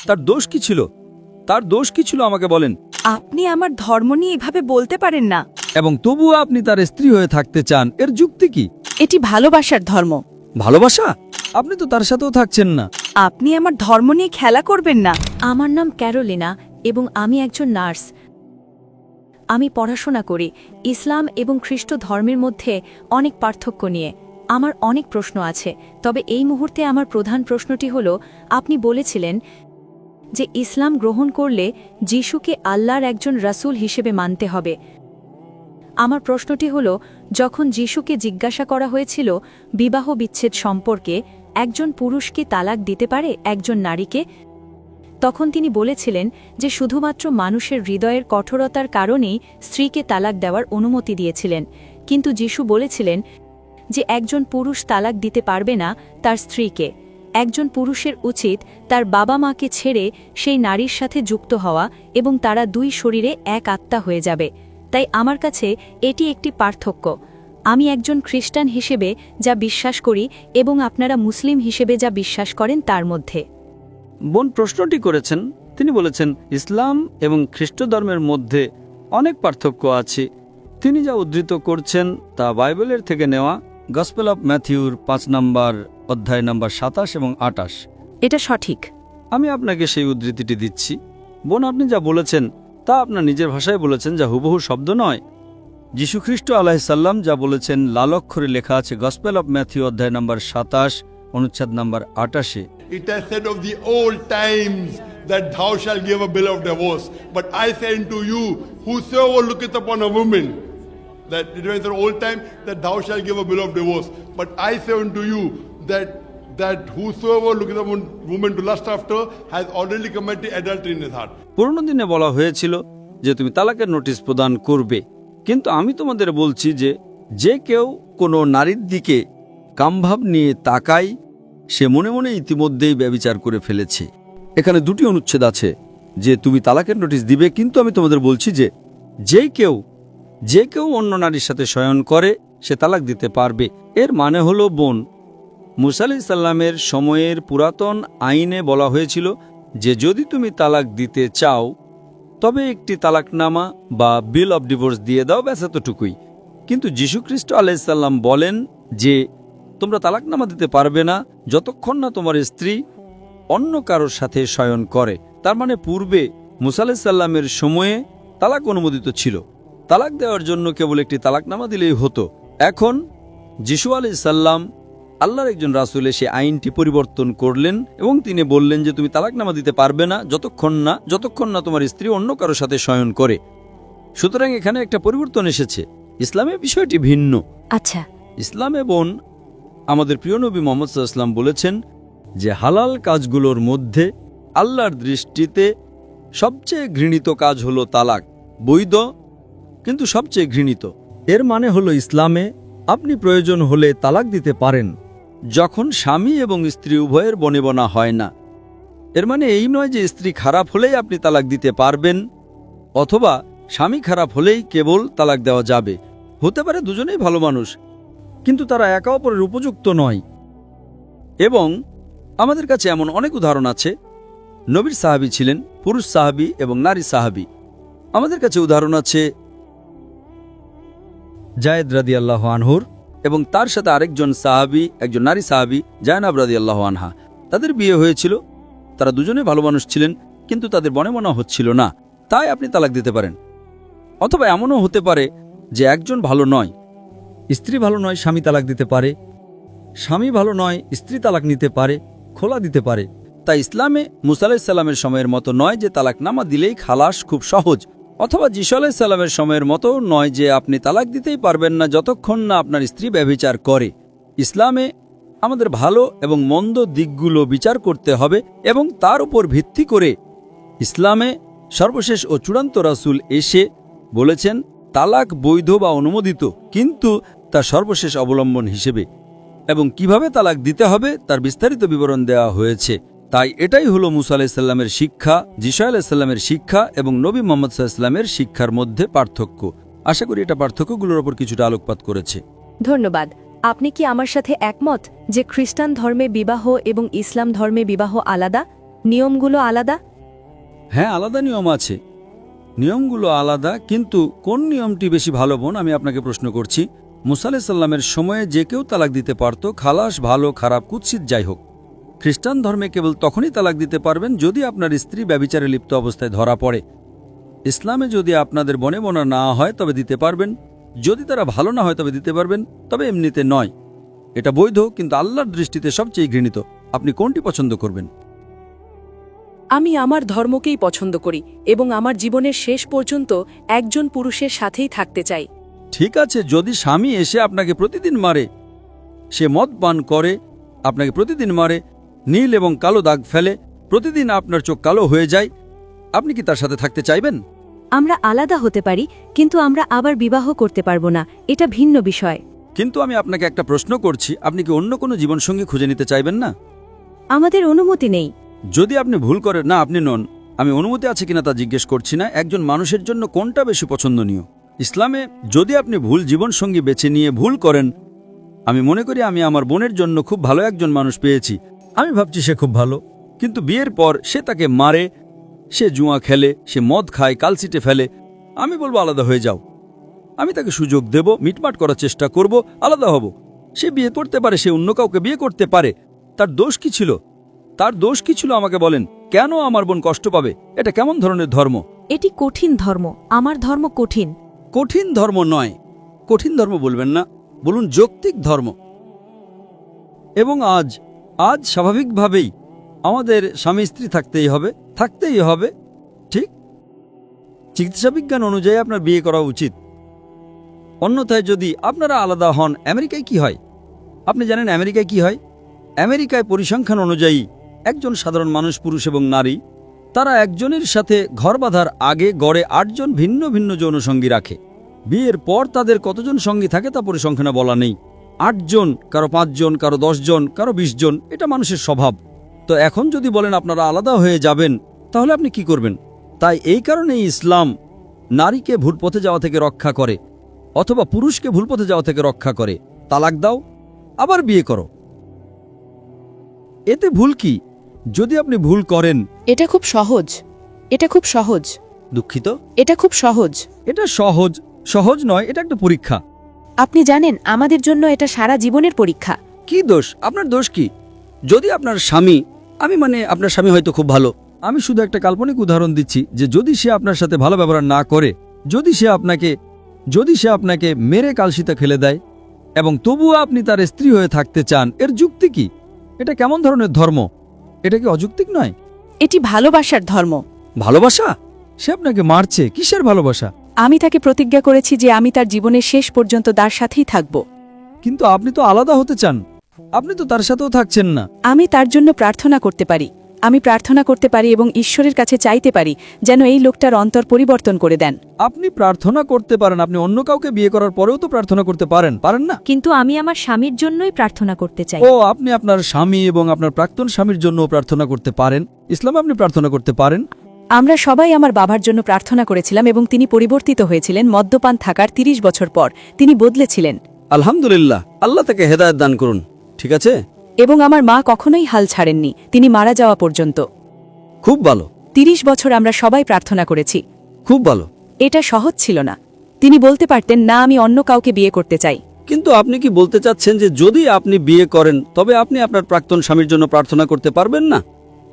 তার দোষ কি ছিল? তার দোষ কি ছিল আমাকে বলেন। আপনি আমার ধর্ম নিয়ে এভাবে বলতে পারেন না। এবং তবুও আপনি তার স্ত্রী হয়ে থাকতে চান, এর যুক্তি কি? এটি ভালোবাসার ধর্ম। ভালোবাসা? আপনি তো তার সাথেও থাকছেন না। আপনি আমার ধর্ম নিয়ে খেলা করবেন না। আমার নাম ক্যারোলিনা এবং আমি একজন নার্স। আমি পড়াশোনা করি ইসলাম এবং খ্রিস্ট ধর্মের মধ্যে অনেক পার্থক্য নিয়ে। আমার অনেক প্রশ্ন আছে, তবে এই মুহূর্তে আমার প্রধান প্রশ্নটি হল, আপনি বলেছিলেন যে ইসলাম গ্রহণ করলে যিশুকে আল্লাহর একজন রাসূল হিসেবে মানতে হবে। আমার প্রশ্নটি হল, যখন যিশুকে জিজ্ঞাসা করা হয়েছিল বিবাহ বিচ্ছেদ সম্পর্কে, একজন পুরুষ কি তালাক দিতে পারে একজন নারীকে, তখন তিনি বলেছিলেন যে শুধুমাত্র মানুষের হৃদয়ের কঠোরতার কারণেই স্ত্রীকে তালাক দেওয়ার অনুমতি দিয়েছিলেন। কিন্তু যিশু বলেছিলেন যে একজন পুরুষ তালাক দিতে পারবে না তার স্ত্রীকে। একজন পুরুষের উচিত তার বাবা মাকে ছেড়ে সেই নারীর সাথে যুক্ত হওয়া এবং তারা দুই শরীরে এক আত্মা হয়ে যাবে। তাই আমার কাছে এটি একটি পার্থক্য। আমি একজন খ্রিস্টান হিসেবে যা বিশ্বাস করি এবং আপনারা মুসলিম হিসেবে যা বিশ্বাস করেন তার মধ্যে। বোন প্রশ্নটি করেছেন, তিনি বলেছেন ইসলাম এবং খ্রিস্ট ধর্মের মধ্যে অনেক পার্থক্য আছে। তিনি যা উদ্ধৃত করছেন তা বাইবেলের থেকে নেওয়া, গসপেল অব ম্যাথিউর 5 নম্বর অধ্যায় নম্বর 27 এবং 28। এটা সঠিক। আমি আপনাকে সেই উদ্ধৃতিটি দিচ্ছি। বোন, আপনি যা বলেছেন তা আপনার নিজের ভাষায় বলেছেন, যা হুবহু শব্দ নয়। যীশুখ্রিস্ট আলাইহিসসালাম যা বলেছেন লাল অক্ষরে লেখা আছে গসপেল অব ম্যাথিউ অধ্যায় নম্বর 27 অনুচ্ছেদ নম্বর 28। It has said of the old times that thou shalt give a bill of divorce. But I say unto you, whosoever looketh upon a woman, that it was the old time that thou shalt give a bill of divorce. But I say unto you that whosoever looketh upon woman to lust after has already committed adultery in his heart. পুরনো দিনে বলা হয়েছিল যে তুমি তালাকের notice প্রদান করবে, কিন্তু আমি তোমাদের বলছি যে যে কেউ কোনো নারীর দিকে কামভাব নিয়ে তাকায়, সে মনে মনে ইতিমধ্যেই ব্যভিচার করে ফেলেছে। এখানে দুটি অনুচ্ছেদ আছে যে তুমি তালাকের নোটিশ দিবে, কিন্তু আমি তোমাদের বলছি যে যে কেউ অন্য নারীর সাথে শয়ন করে সে তালাক দিতে পারবে। এর মানে হলো, বোন, মুসা আলাইহিস সালামের সময়ের পুরাতন আইনে বলা হয়েছিল যে যদি তুমি তালাক দিতে চাও তবে একটি তালাকনামা বা বিল অব ডিভোর্স দিয়ে দাও, ব্যাস এতটুকুই। কিন্তু যীশুখ্রিস্ট আলাইহিস সালাম বলেন যে তোমরা তালাকনামা দিতে পারবে না যতক্ষণ না তোমার স্ত্রী অন্য কারোর সাথে শয়ন করে। তার মানে পূর্বে মুসা আলাইহিস সালামের সময়ে তালাক অনুমোদিত ছিল, তালাক দেওয়ার জন্য কেবল একটি তালাকনামা দিলেই হতো। এখন যিশু আলাইহিস সালাম আল্লাহর একজন রাসূল এসে আইনটি পরিবর্তন করলেন এবং তিনি বললেন যে তুমি তালাকনামা দিতে পারবে না যতক্ষণ না তোমার স্ত্রী অন্য কারোর সাথে শয়ন করে। সুতরাং এখানে একটা পরিবর্তন এসেছে। ইসলামে বিষয়টি ভিন্ন। আচ্ছা, ইসলামে, বোন, আমাদের প্রিয় নবী মুহাম্মদ সাল্লাল্লাহু আলাইহি ওয়াসাল্লাম বলেছেন যে হালাল কাজগুলোর মধ্যে আল্লাহর দৃষ্টিতে সবচেয়ে ঘৃণিত কাজ হলো তালাক। বৈধ কিন্তু সবচেয়ে ঘৃণিত। এর মানে হলো ইসলামে আপনি প্রয়োজন হলে তালাক দিতে পারেন যখন স্বামী এবং স্ত্রী উভয়ের বনেবনা হয় না। এর মানে এই নয় যে স্ত্রী খারাপ হলেই আপনি তালাক দিতে পারবেন, অথবা স্বামী খারাপ হলেই কেবল তালাক দেওয়া যাবে। হতে পারে দুজনেই ভালো মানুষ, কিন্তু তারা একে অপরের উপযুক্ত নয়। এবং আমাদের কাছে এমন অনেক উদাহরণ আছে। নবীর সাহাবী ছিলেন পুরুষ সাহাবী এবং নারী সাহাবী। আমাদের কাছে উদাহরণ আছে জায়েদ রাদিয়াল্লাহু আনহুর এবং তার সাথে আরেকজন সাহাবী, একজন নারী সাহাবী জায়নাব রাদিয়াল্লাহু আনহা। তাদের বিয়ে হয়েছিল, তারা দুজনে ভালো মানুষ ছিলেন, কিন্তু তাদের বনেবনা হচ্ছিল না, তাই আপনি তালাক দিতে পারেন। অথবা এমনও হতে পারে যে একজন ভালো নয়, স্ত্রী ভালো নয়, স্বামী তালাক দিতে পারে। স্বামী ভালো নয়, স্ত্রী তালাক নিতে পারে, খোলা দিতে পারে। তাই ইসলামে মুসা আলাইহিস সালামের সময়ের মতো নয় যে তালাকনামা দিলেই খালাস খুব সহজ, অথবা যীশু আলাইহিস সালামের সময়ের মতো নয় যে আপনি তালাক দিতেই পারবেন না যতক্ষণ না আপনার স্ত্রী ব্যভিচার করে। ইসলামে আমাদের ভালো এবং মন্দ দিকগুলো বিচার করতে হবে এবং তার উপর ভিত্তি করে ইসলামে সর্বশেষ ও চূড়ান্ত রাসূল এসে বলেছেন তালাক বৈধ বা অনুমোদিত, কিন্তু তার সর্বশেষ অবলম্বন হিসেবে, এবং কিভাবে তালাক দিতে হবে তার বিস্তারিত বিবরণ দেওয়া হয়েছে। তাই এটাই হলো মুসা আলাইহিস সালামের শিক্ষা, যিশু আলাইহিস সালামের শিক্ষা এবং নবী মুহাম্মদ সাল্লাল্লাহু আলাইহি ওয়াসাল্লামের শিক্ষার মধ্যে পার্থক্য। আশা করি এটা পার্থক্যগুলোর উপর কিছুটা আলোকপাত করেছে। ধন্যবাদ। আপনি কি আমার সাথে একমত যে খ্রিস্টান ধর্মে বিবাহ এবং ইসলাম ধর্মে বিবাহ আলাদা? নিয়মগুলো আলাদা? হ্যাঁ, আলাদা নিয়ম আছে। নিয়মগুলো আলাদা, কিন্তু কোন নিয়মটি বেশি ভালো বোন আমি আপনাকে প্রশ্ন করছি। মুসা আলাইহিস সালামের সময়ে যে কেউ তালাক দিতে পারত, খালাস, ভালো খারাপ কুৎসিত যাই হোক। খ্রিস্টান ধর্মে কেবল তখনই তালাক দিতে পারবেন যদি আপনার স্ত্রী ব্যভিচারে লিপ্ত অবস্থায় ধরা পড়ে। ইসলামে যদি আপনাদের বনে বনা না হয় তবে দিতে পারবেন, যদি তারা ভালো না হয় তবে দিতে পারবেন, তবে এমনিতে নয়। এটা বৈধ, কিন্তু আল্লাহর দৃষ্টিতে সবচেয়ে ঘৃণিত। আপনি কোনটি পছন্দ করবেন? আমি আমার ধর্মকেই পছন্দ করি এবং আমার জীবনের শেষ পর্যন্ত একজন পুরুষের সাথেই থাকতে চাই। ঠিক আছে, যদি স্বামী এসে আপনাকে প্রতিদিন মারে, সে মদ পান করে, আপনাকে প্রতিদিন মারে, নীল এবং কালো দাগ ফেলে, প্রতিদিন আপনার চোখ কালো হয়ে যায়, আপনি কি তার সাথে থাকতে চাইবেন? আমরা আলাদা হতে পারি, কিন্তু আমরা আবার বিবাহ করতে পারবো না। এটা ভিন্ন বিষয়। কিন্তু আমি আপনাকে একটা প্রশ্ন করছি, আপনি কি অন্য কোনো জীবনসঙ্গী খুঁজে নিতে চাইবেন না? আমাদের অনুমতি নেই। যদি আপনি ভুল করেন, না আপনি নন, আমি অনুমতি আছে কিনা তা জিজ্ঞেস করছি না, একজন মানুষের জন্য কোনটা বেশি পছন্দনীয়? ইসলামে যদি আপনি ভুল জীবনসঙ্গী বেছে নিয়ে ভুল করেন, আমি মনে করি আমি আমার বোনের জন্য খুব ভালো একজন মানুষ পেয়েছি, আমি ভাবছি সে খুব ভালো, কিন্তু বিয়ের পর সে তাকে মারে, সে জুয়া খেলে, সে মদ খায়, কালসিটে ফেলে, আমি বলবো আলাদা হয়ে যাও। আমি তাকে সুযোগ দেব, মিটমাট করার চেষ্টা করব, আলাদা হব। সে বিয়ে করতে পারে, সে অন্য কাউকে বিয়ে করতে পারে, তার দোষ কি ছিল? তার দোষ কি ছিল আমাকে বলেন? কেন আমার বোন কষ্ট পাবে? এটা কেমন ধরনের ধর্ম? এটি কঠিন ধর্ম। আমার ধর্ম কঠিন। কঠিন ধর্ম নয়, কঠিন ধর্ম বলবেন না, বলুন যৌক্তিক ধর্ম। এবং আজ স্বাভাবিকভাবেই আমাদের স্বামী স্ত্রী থাকতেই হবে, ঠিক? চিকিৎসা বিজ্ঞান অনুযায়ী আপনার বিয়ে করা উচিত। অন্যথায় যদি আপনারা আলাদা হন, আমেরিকায় কি হয় আপনি জানেন? আমেরিকায় কি হয়? আমেরিকায় পরিসংখ্যান অনুযায়ী একজন সাধারণ মানুষ, পুরুষ এবং নারী, তারা একজনের সাথে ঘর বাঁধার আগে গড়ে 8 জন ভিন্ন ভিন্ন যৌনসঙ্গী রাখে। বিয়ের পর তাদের কতজন সঙ্গী থাকে তা পরিসংখ্যানে বলা নেই। 8 জন, কারো 5 জন, কারো 10 জন, কারো 20 জন, এটা মানুষের স্বভাব। তো এখন যদি বলেন আপনারা আলাদা হয়ে যাবেন, তাহলে আপনি কি করবেন? তাই এই কারণেই ইসলাম নারীকে ভুল পথে যাওয়া থেকে রক্ষা করে, অথবা পুরুষকে ভুল পথে যাওয়া থেকে রক্ষা করে। তালাক দাও, আবার বিয়ে করো। এতে ভুল কি? যদি আপনি ভুল করেন, এটা খুব সহজ। দুঃখিত, এটা খুব সহজ। এটা সহজ নয়, এটা একটা পরীক্ষা। আপনি জানেন, আমাদের জন্য এটা সারা জীবনের পরীক্ষা। কি দোষ? আপনার দোষ কি? যদি আপনার স্বামী, আপনার স্বামী হয়তো খুব ভালো, আমি শুধু একটা কাল্পনিক উদাহরণ দিচ্ছি, যে যদি সে আপনার সাথে ভালো ব্যবহার না করে, যদি সে আপনাকে মেরে কালশিতে ফেলে দেয় এবং তবুও আপনি তার স্ত্রী হয়ে থাকতে চান, এর যুক্তি কি? এটা কেমন ধরনের ধর্ম? এটা কি অযৌক্তিক নয়? এটি ভালোবাসার ধর্ম। ভালোবাসা? সে আপনাকে মারছে, কিসের ভালোবাসা? আমি তাকে প্রতিজ্ঞা করেছি যে আমি তার জীবনের শেষ পর্যন্ত তার সাথেই থাকব। কিন্তু আপনি তো আলাদা হতে চান, আপনি তো তার সাথেও থাকছেন না। আমি তার জন্য প্রার্থনা করতে পারি এবং ঈশ্বরের কাছে চাইতে পারি যেন এই লোকটার অন্তর পরিবর্তন করে দেন। আপনি প্রার্থনা করতে পারেন, আপনি অন্য কাউকে বিয়ে করার পরেও তো প্রার্থনা করতে পারেন না? কিন্তু আমি আমার স্বামীর জন্যই প্রার্থনা করতে চাই। ও, আপনি আপনার স্বামী এবং আপনার প্রাক্তন স্বামীর জন্য প্রার্থনা করতে পারেন। ইসলামে আপনি প্রার্থনা করতে পারেন। আমরা সবাই আমার বাবার জন্য প্রার্থনা করেছিলাম এবং তিনি পরিবর্তিত হয়েছিলেন মদ্যপান থাকার 30 বছর পর। তিনি বদলেছিলেন। আলহামদুলিল্লাহ, আল্লাহ তাকে হেদায়েত দান করুন। ঠিক আছে। এবং আমার মা কখনোই হাল ছাড়েননি, তিনি মারা যাওয়া পর্যন্ত। খুব ভালো। 30 বছর আমরা সবাই প্রার্থনা করেছি। খুব ভালো। এটা সহজ ছিল না। তিনি বলতে পারতেন না, আমি অন্য কাউকে বিয়ে করতে চাই। কিন্তু আপনি কি বলতে চাচ্ছেন যে যদি আপনি বিয়ে করেন তবে আপনি আপনার প্রাক্তন স্বামীর জন্য প্রার্থনা করতে পারবেন না?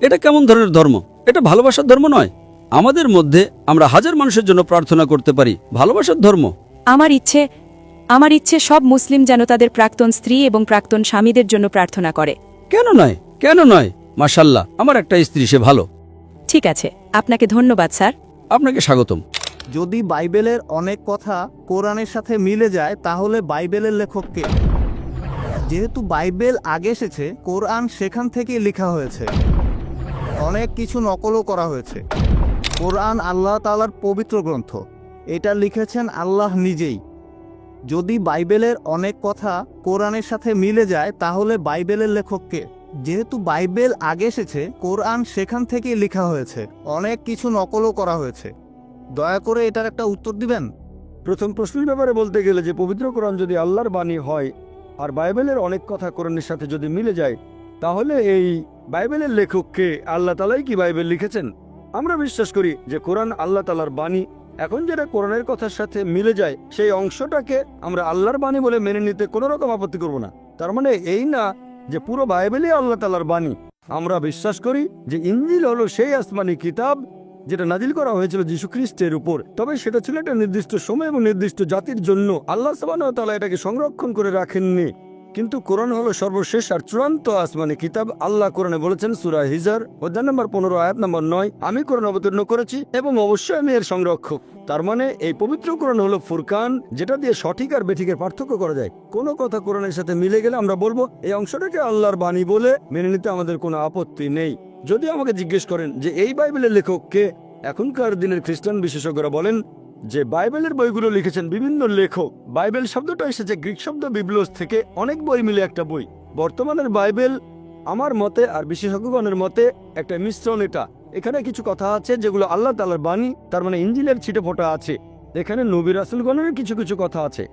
এটা কেমন ধরনের ধর্ম? এটা ভালোবাসার ধর্ম নয়। আমাদের মধ্যে আমরা হাজার মানুষের জন্য প্রার্থনা করতে পারি, ভালোবাসার ধর্ম। আমার ইচ্ছে সব মুসলিম যেন তাদের প্রাক্তন স্ত্রী এবং প্রাক্তন স্বামীদের জন্য প্রার্থনা করে। কেন নয়? মাশাআল্লাহ, আমার একটা স্ত্রী, সে ভালো। ঠিক আছে, আপনাকে ধন্যবাদ স্যার। আপনাকে স্বাগতম। যদি বাইবেলের অনেক কথা কোরআনের সাথে মিলে যায় তাহলে বাইবেলের লেখক কে? যেহেতু বাইবেল আগে এসেছে, কোরআন সেখান থেকেই লেখা হয়েছে। অনেক কিছু নকলও করা হয়েছে। কোরআন আল্লাহ তাআলার পবিত্র গ্রন্থ, এটা লিখেছেন আল্লাহ নিজেই। যদি বাইবেলের অনেক কথা কোরআনের সাথে মিলে যায় তাহলে বাইবেলের লেখক কে? যেহেতু বাইবেল আগে এসেছে, কোরআন সেখান থেকেই লেখা হয়েছে। অনেক কিছু নকলও করা হয়েছে। দয়া করে এটার একটা উত্তর দিবেন। প্রথম প্রশ্নের ব্যাপারে বলতে গেলে যে পবিত্র কোরআন যদি আল্লাহর বাণী হয় আর বাইবেলের অনেক কথা কোরআনের সাথে যদি মিলে যায়, তাহলে এই বাইবেলের লেখককে আল্লাহ তালাই কি বাইবেল লিখেছেন? আমরা বিশ্বাস করি যে কোরআন আল্লাহ তালার বাণী। এখন যেটা কোরআনের কথার সাথে মিলে যায় সেই অংশটাকে আমরা আল্লাহর বাণী বলে মেনে নিতে কোনো রকম আপত্তি করব না। তার মানে এই না যে পুরো বাইবেলই আল্লাহ তালার বাণী। আমরা বিশ্বাস করি যে ইনজিল হলো সেই আসমানি কিতাব যেটা নাজিল করা হয়েছিল যীশু খ্রিস্টের উপর। তবে সেটা ছিল একটা নির্দিষ্ট সময় এবং নির্দিষ্ট জাতির জন্য। আল্লাহ সুবহানাহু ওয়া তাআলা এটাকে সংরক্ষণ করে রাখেননি। কিন্তু কোরআন হলো সর্বশেষ আর চূড়ান্ত আসমানি কিতাব। আল্লাহ কোরআনে বলেছেন সূরা হিজর অধ্যায় নম্বর 15 আয়াত নম্বর 9, আমি কোরআন অবতীর্ণ করেছি এবং অবশ্যই আমি এর সংরক্ষক। তার মানে এই পবিত্র কোরআন হলো ফুরকান, যেটা দিয়ে সঠিক আর বেঠিকের পার্থক্য করা যায়। কোনো কথা কোরআনের সাথে মিলে গেলে আমরা বলবো এই অংশটাকে আল্লাহর বাণী বলে মেনে নিতে আমাদের কোনো আপত্তি নেই। যদি আমাকে জিজ্ঞেস করেন যে এই বাইবেলের লেখক কে, এখনকার দিনের খ্রিস্টান বিশেষজ্ঞরা বলেন যে বাইবেলের বইগুলো লিখেছেন বিভিন্ন লেখক। বাইবেল শব্দটা এসেছে গ্রিক শব্দ বিবলোস থেকে, অনেক বই মিলে একটা বই। বর্তমানের বাইবেল আমার মতে আর বিশেষজ্ঞগণের মতে একটা মিশ্রণ। এখানে কিছু কথা আছে যেগুলো আল্লাহ তাআলার বাণী, তার মানে ইনজিলের ছিটেফোঁটা আছে। এখানে নবী রাসূলগণের কিছু কিছু কথা আছে।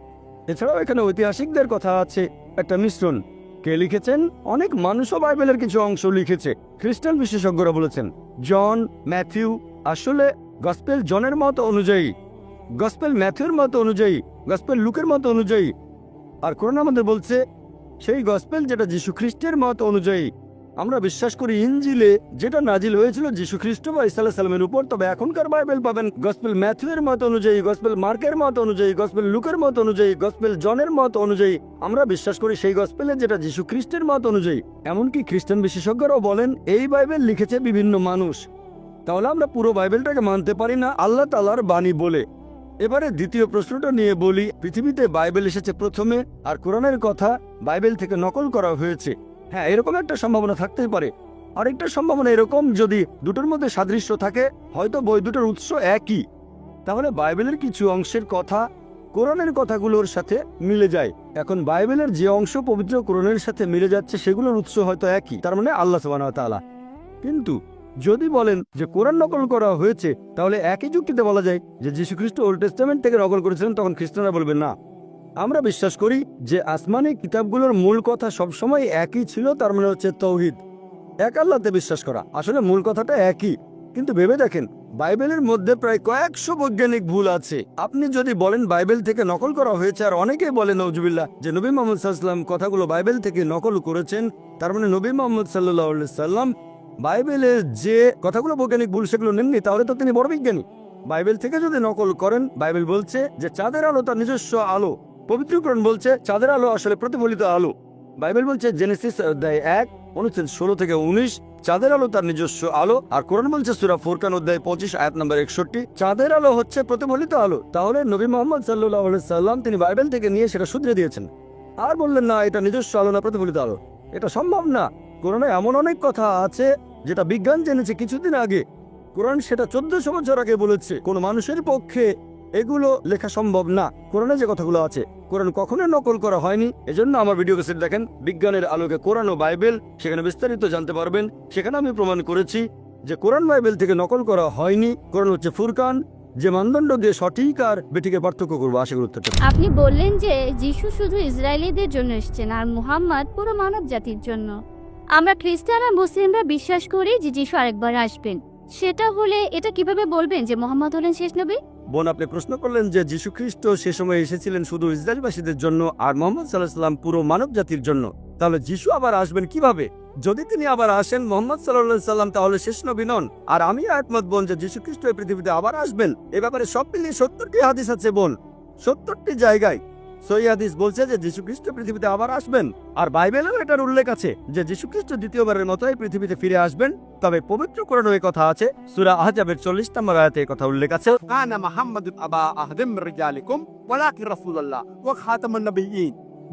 এছাড়াও এখানে ঐতিহাসিকদের কথা আছে, একটা মিশ্রণ। কে লিখেছেন? অনেক মানুষও বাইবেলের কিছু অংশ লিখেছে। খ্রিস্টান বিশেষজ্ঞরা বলেছেন জন, ম্যাথিউ, আসলে গসপেল জনের মত অনুযায়ী, গসপেল ম্যাথিউর মত অনুযায়ী, গসপেল লুকের মত অনুযায়ী। আর কোরআন আমাদের বলছে সেই গসপেল যেটা যীশু খ্রিস্টের মত অনুযায়ী। আমরা বিশ্বাস করি ইনজিলে যেটা নাজিল হয়েছিল যীশু খ্রিস্ট বা ঈসা আলাইহিস সালামের উপর। তবে এখনকার বাইবেল পাবেন গসপেল ম্যাথিউর মত অনুযায়ী, গসপেল মার্কের মত অনুযায়ী, গসপেল লুকের মত অনুযায়ী, গসপেল জনের মত অনুযায়ী। আমরা বিশ্বাস করি সেই গসপেলে যেটা যীশু খ্রিস্টের মত অনুযায়ী। এমনকি খ্রিস্টান বিশেষজ্ঞরাও বলেন এই বাইবেল লিখেছে বিভিন্ন মানুষ। তাহলে আমরা পুরো বাইবেলটাকে মানতে পারি না আল্লাহ তাআলার বাণী বলে। এবারে দ্বিতীয় প্রশ্নটা নিয়ে বলি। পৃথিবীতে বাইবেল এসেছে প্রথমে আর কোরআনের কথা বাইবেল থেকে নকল করা হয়েছে। হ্যাঁ, এরকম একটা সম্ভাবনা থাকতেই পারে। আরেকটা সম্ভাবনা এরকম, যদি দুটোর মধ্যে সাদৃশ্য থাকে, হয়তো বই দুটোর উৎস একই, তাহলে বাইবেলের কিছু অংশের কথা কোরআনের কথাগুলোর সাথে মিলে যায়। এখন বাইবেলের যে অংশ পবিত্র কোরআনের সাথে মিলে যাচ্ছে সেগুলোর উৎস হয়তো একই, তার মানে আল্লাহ সুবহানাহু ওয়া তাআলা। কিন্তু যদি বলেন যে কোরআন নকল করা হয়েছে, তাহলে একই যুক্তিতে বলা যায় যে যীশু খ্রিস্ট ওল্ড টেস্টামেন্ট থেকে নকল করেছিলেন, তখন খ্রিস্টানরা বলবেন না। আমরা বিশ্বাস করি যে আসমানি কিতাবগুলোর মূল কথা সবসময় একই ছিল, তার মানে হচ্ছে তৌহিদ, এক আল্লাহতে বিশ্বাস করা। আসলে মূল কথাটা একই, কিন্তু ভেবে দেখেন বাইবেলের মধ্যে প্রায় কয়েকশো বৈজ্ঞানিক ভুল আছে। আপনি যদি বলেন বাইবেল থেকে নকল করা হয়েছে, আর অনেকেই বলেন নওজুবিল্লাহ যে নবী মুহাম্মদ সাল্লাল্লাহু আলাইহি ওয়াসাল্লাম কথাগুলো বাইবেল থেকে নকল করেছেন, তার মানে নবী মুহাম্মদ সাল্লাল্লাহু আলাইহি ওয়াসাল্লাম বাইবেলের যে কথাগুলো বৈজ্ঞানিক ভুল সেগুলো নেননি, তাহলে তো তিনি বড় বিজ্ঞানী। বাইবেল থেকে যদি নকল করেন, বাইবেল বলছে যে চাঁদের আলো তার নিজস্ব আলো, পবিত্র কোরআন বলছে চাঁদের আলো আসলে প্রতিফলিত আলো। বাইবেল বলছে জেনেসিস অধ্যায় 1 অনুচ্ছেদ 16 থেকে 19 চাঁদের আলো তার নিজস্ব আলো। আর কোরআন বলছে সূরা ফুরকান অধ্যায় 25 আয়াত নম্বর 61 চাঁদের আলো হচ্ছে প্রতিফলিত আলো। তাহলে নবী মুহাম্মদ সাল্লাল্লাহু আলাইহি সাল্লাম তিনি বাইবেল থেকে নিয়ে সেটা শুধরে দিয়েছেন, আর বললেন না এটা নিজস্ব আলো না প্রতিফলিত আলো। এটা সম্ভব না। কোরআনে এমন অনেক কথা আছে যেটা বিজ্ঞান জেনেছে কিছুদিন আগে। কোরআন সেটা 1400 বছর আগে বলেছে। কোনো মানুষের পক্ষে এগুলো লেখা সম্ভব না। কোরআনে যে কথাগুলো আছে কোরআন কখনো নকল করা হয়নি। এজন্য আমার ভিডিও ক্যাসেট দেখেন বিজ্ঞানের আলোকে কোরআন ও বাইবেল, সেখানে বিস্তারিত জানতে পারবেন। সেখানে আমি প্রমাণ করেছি যে কোরআন বাইবেল থেকে নকল করা হয়নি। কোরআন হচ্ছে ফুরকান, যে মানদণ্ড দিয়ে সঠিক আর বেঠিকের পার্থক্য করবো। আশা করি উত্তরটা। আপনি বললেন যে যিশু শুধু ইসরায়েলিদের জন্য এসেছেন আর মুহাম্মদ পুরো মানব জাতির জন্য। আমরা খ্রিস্টান আর মুসলিমরা বিশ্বাস করি যে যিশু আরেকবার আসবেন। সেটা হলে এটা কিভাবে বলবেন যে মুহাম্মদ হলেন শেষ নবী? বোন, আপনি প্রশ্ন করলেন যে যীশু খ্রিস্ট সে সময় এসেছিলেন শুধু ইসরায়েলবাসীদের জন্য আর মুহাম্মদ সাল্লাল্লাহু আলাইহি ওয়াসাল্লাম পুরো মানব জাতির জন্য। তাহলে যিশু আবার আসবেন কিভাবে? যদি তিনি আবার আসেন মুহাম্মদ সাল্লাল্লাহু আলাইহি ওয়াসাল্লাম তাহলে শেষ নবী নন। আর আমি একমত বোন যে যীশু খ্রিস্ট এই পৃথিবীতে আবার আসবেন। এ ব্যাপারে সব মিলিয়ে 70টি হাদিস আছে বোন, 70টি জায়গায় সহিহ হাদিস বলছে যে যীশু খ্রিস্ট পৃথিবীতে আবার আসবেন। আর বাইবেলেও এটার উল্লেখ আছে যে যীশু খ্রিস্ট দ্বিতীয়বারের মতো এই পৃথিবীতে ফিরে আসবেন। তবে পবিত্র কোরআনে এই কথা আছে, সূরা আহজাবের 40 নম্বর আয়াতে এই কথা উল্লেখ আছে, কানা মুহাম্মাদুন আবা আহাদিম মির রিজালিকুম ওয়ালাকিন রাসূলুল্লাহ ওয়া খাতামুন নবিয়্যিন,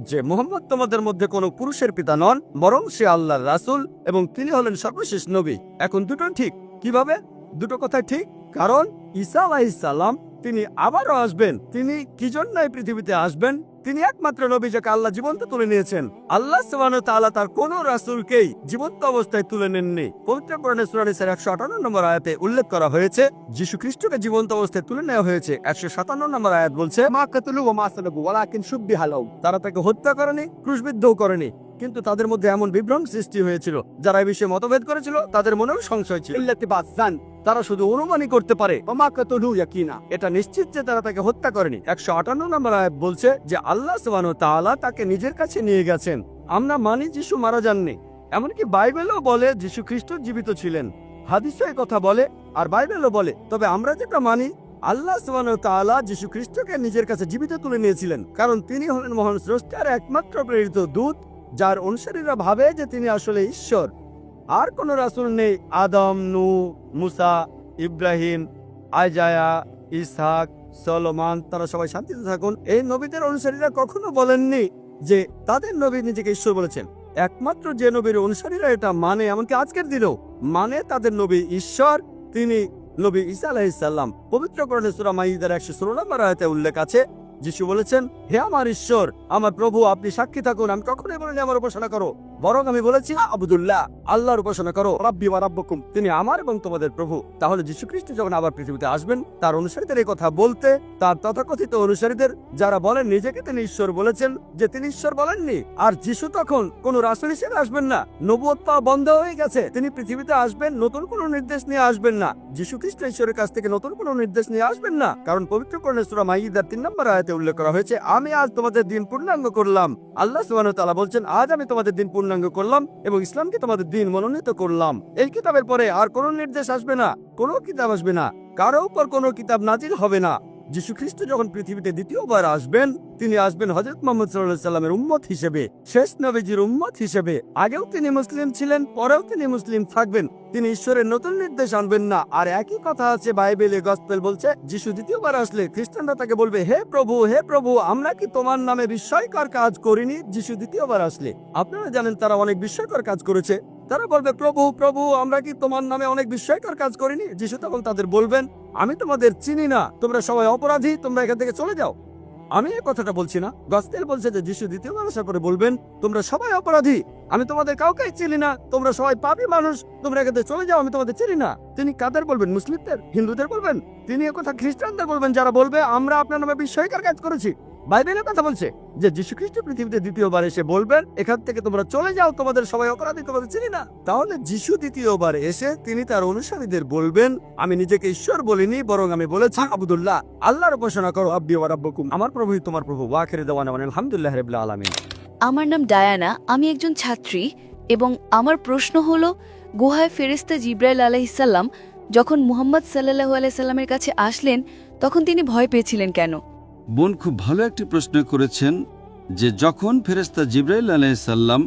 যে মুহাম্মদ তোমাদের মধ্যে কোনো পুরুষের পিতা নন, বরং সে আল্লাহর রাসূল এবং তিনি হলেন সর্বশেষ নবী। এখন দুটো ঠিক কিভাবে? দুটো কথা ঠিক, কারণ ঈসা আলাইহিস সালাম তিনি আবারও আসবেন। তিনি কি জন্য এই পৃথিবীতে আসবেন? তিনি একমাত্র নবী যাকে আল্লাহ জীবন্ত তুলে নিয়েছেন। আল্লাহ সুবহানাহু ওয়া তাআলা তার কোন রাসূলকেই জীবন্ত অবস্থায় তুলে নেননি। পবিত্র কোরআনে সূরা নিসার 158 নম্বর আয়াতে উল্লেখ করা হয়েছে যীশু খ্রিস্টকে জীবন্ত অবস্থায় তুলে নেওয়া হয়েছে। 157 নম্বর আয়াত বলছে, মা কাতালু ওয়া মা সালাবু ওয়ালাকিন শুববিহা লাহু, তারা তাকে হত্যা করেনি, ক্রুশবিদ্ধও করেনি, কিন্তু তাদের মধ্যে এমন বিভ্রম সৃষ্টি হয়েছিল, যারা এই বিষয়ে মতভেদ করেছিল তাদের মনেও সংশয় ছিল। إلا اتباع الظن তারা শুধু অনুমানই করতে পারে, وما قتلوه يقينا। এটা নিশ্চিত যে তারা তাকে হত্যা করেনি। 158 নম্বর আয়াত বলছে যে আল্লাহ সুবহানাহু ওয়া তাআলা তাকে নিজের কাছে নিয়ে গেছেন। আমরা মানি যিশু মারা যাননি, এমনকি বাইবেলও বলে যিশু খ্রিস্ট জীবিত ছিলেন। হাদিসও এই কথা বলে আর বাইবেলও বলে। তবে আমরা যেটা মানি, আল্লাহ সুবহানাহু ওয়া তাআলা যিশু খ্রিস্টকে নিজের কাছে জীবিত তুলে নিয়েছিলেন, কারণ তিনি হলেন মহান স্রষ্টার একমাত্র প্রেরিত দূত, যার অনুসারীরা ভাবে যে তিনি আসলে ঈশ্বর। আর কোনো রাসূল নেই। আদম, নূহ, মুসা, ইব্রাহিম, আইজায়া, ইসহাক, সলোমন, তারা সবাই শান্তিতে থাকুন, এই নবীদের অনুসারীরা কখনো বলেননি যে তাদের নবী নিজেকে ঈশ্বর বলেছেন। একমাত্র যে নবীর অনুসারীরা এটা মানে, এমনকি আজকের দিনেও মানে, তাদের নবী ঈশ্বর, তিনি নবী ঈসা আলাইহিস সালাম। পবিত্র কোরআনে সূরা মাইদার 116 নম্বর আয়াতে উল্লেখ আছে, যিশু বলেছেন, হে আমার ঈশ্বর, আমার প্রভু, আপনি সাক্ষী থাকুন, আমি কখনোই বলিনি আমার উপাসনা করো, বরং আমি বলেছি আবুদুল্লাহ, আল্লাহর উপাসনা করো, ربي وربكم। তিনি আমার এবং তোমাদের প্রভু। তাহলে যীশু খ্রিস্ট যখন আবার পৃথিবীতে আসবেন, তার অনুসারীদের এই কথা বলতে, তার তথাকথিত অনুসারীদের যারা বলেন নিজেকে তিনি ঈশ্বর বলেছেন, যে তিনি ঈশ্বর বলেননি। আর যীশু তখন কোন রাসূল হিসেবে আসবেন না, নবুয়ত পাওয়া বন্ধ হয়ে গেছে। তিনি পৃথিবীতে আসবেন, নতুন কোনো নির্দেশ নিয়ে আসবেন না। যীশু খ্রিস্ট ঈশ্বরের কাছ থেকে নতুন কোনো নির্দেশ নিয়ে আসবেন না, কারণ পবিত্র কোরআনে সূরা মাইদার 3 নম্বর আয়াতে উল্লেখ করা হয়েছে, আমি আজ তোমাদের দিন পূর্ণাঙ্গ করলাম। আল্লাহ সুবহানাহু ওয়া তাআলা বলছেন, আজ আমি তোমাদের দিন পূর্ণাঙ্গ করলাম এবং ইসলামকে তোমাদের দিন মনোনীত করলাম। এই কিতাবের পরে আর কোনো নির্দেশ আসবে না, কোনো কিতাব আসবে না, কারো উপর কোনো কিতাব নাজিল হবে না। যীশু খ্রিস্ট যখন পৃথিবীতে দ্বিতীয়বার আসবেন, তিনি আসবেন হযরত মুহাম্মদ সাল্লাল্লাহু আলাইহি সাল্লামের উম্মত হিসেবে, শেষ নবীজির উম্মত হিসেবে। আগেও তিনি মুসলিম ছিলেন, পরেও তিনি মুসলিম থাকবেন। তিনি ঈশ্বরের নতুন নির্দেশ আনবেন না। আর একই কথা আছে বাইবেলে, গসপেল বলছে, যিশু দ্বিতীয়বার আসলে খ্রিস্টানরা তাকে বলবে, হে প্রভু, হে প্রভু, আমরা কি তোমার নামে বিস্ময়কর কাজ করিনি? যিশু দ্বিতীয়বার আসলে আপনারা জানেন তারা অনেক বিস্ময়কর কাজ করেছে। তারা বলবে, প্রভু, প্রভু, আমরা কি তোমার নামে অনেক বিস্ময়কর কাজ করিনি? যিশু তখন তাদের বলবেন, আমি তোমাদের চিনি না, তোমরা সবাই অপরাধী, তোমরা এখান থেকে চলে যাও। আমি এই কথাটা বলছি না, গসপেল বলছে যে যিশু দ্বিতীয়বার আসার পরে বলবেন, তোমরা সবাই অপরাধী, আমি তোমাদের কাউকে চিনি না, তোমরা সবাই পাপী মানুষ, তোমরা এখান থেকে চলে যাও, আমি তোমাদের চিনি না। তিনি কাদের বলবেন? মুসলিমদের, হিন্দুদের বলবেন? তিনি একথা খ্রিস্টানদের বলবেন, যারা বলবে আমরা আপনার নামে বিস্ময়কর কাজ করেছি। বাইবেলের কথা বলছে যে যীশু খ্রিস্ট পৃথিবীতে দ্বিতীয়বার এসে বলবেন, এখান থেকে তোমরা চলে যাও, তোমাদের সবাই অপরাধী, তোমাদের চিনি না। তাহলে যিশু দ্বিতীয়বার এসে তিনি তার অনুসারীদের বলবেন, আমি নিজেকে ঈশ্বর বলিনি, বরং আমি বলেছি আবুদুল্লাহ, আল্লাহর উপাসনা করো, রব্বি ওয়া রাব্বুকুম, আমার প্রভুই তোমার প্রভু। ওয়া আখিরু দাওয়ানা আলহামদুলিল্লাহি রাব্বিল আলামিন। আমার নাম ডায়ানা, আমি একজন ছাত্রী এবং আমার প্রশ্ন হলো, গুহায় ফেরেশতা জিবরাইল আলাইহিসসালাম যখন মুহাম্মদ সাল্লাল্লাহু আলাইহি সাল্লামের কাছে আসলেন, তখন তিনি ভয় পেয়েছিলেন কেন? বোন খুব ভালো একটি প্রশ্ন করেছেন, যে যখন ফেরেশতা জিবরাইল আলাইহিস সালাম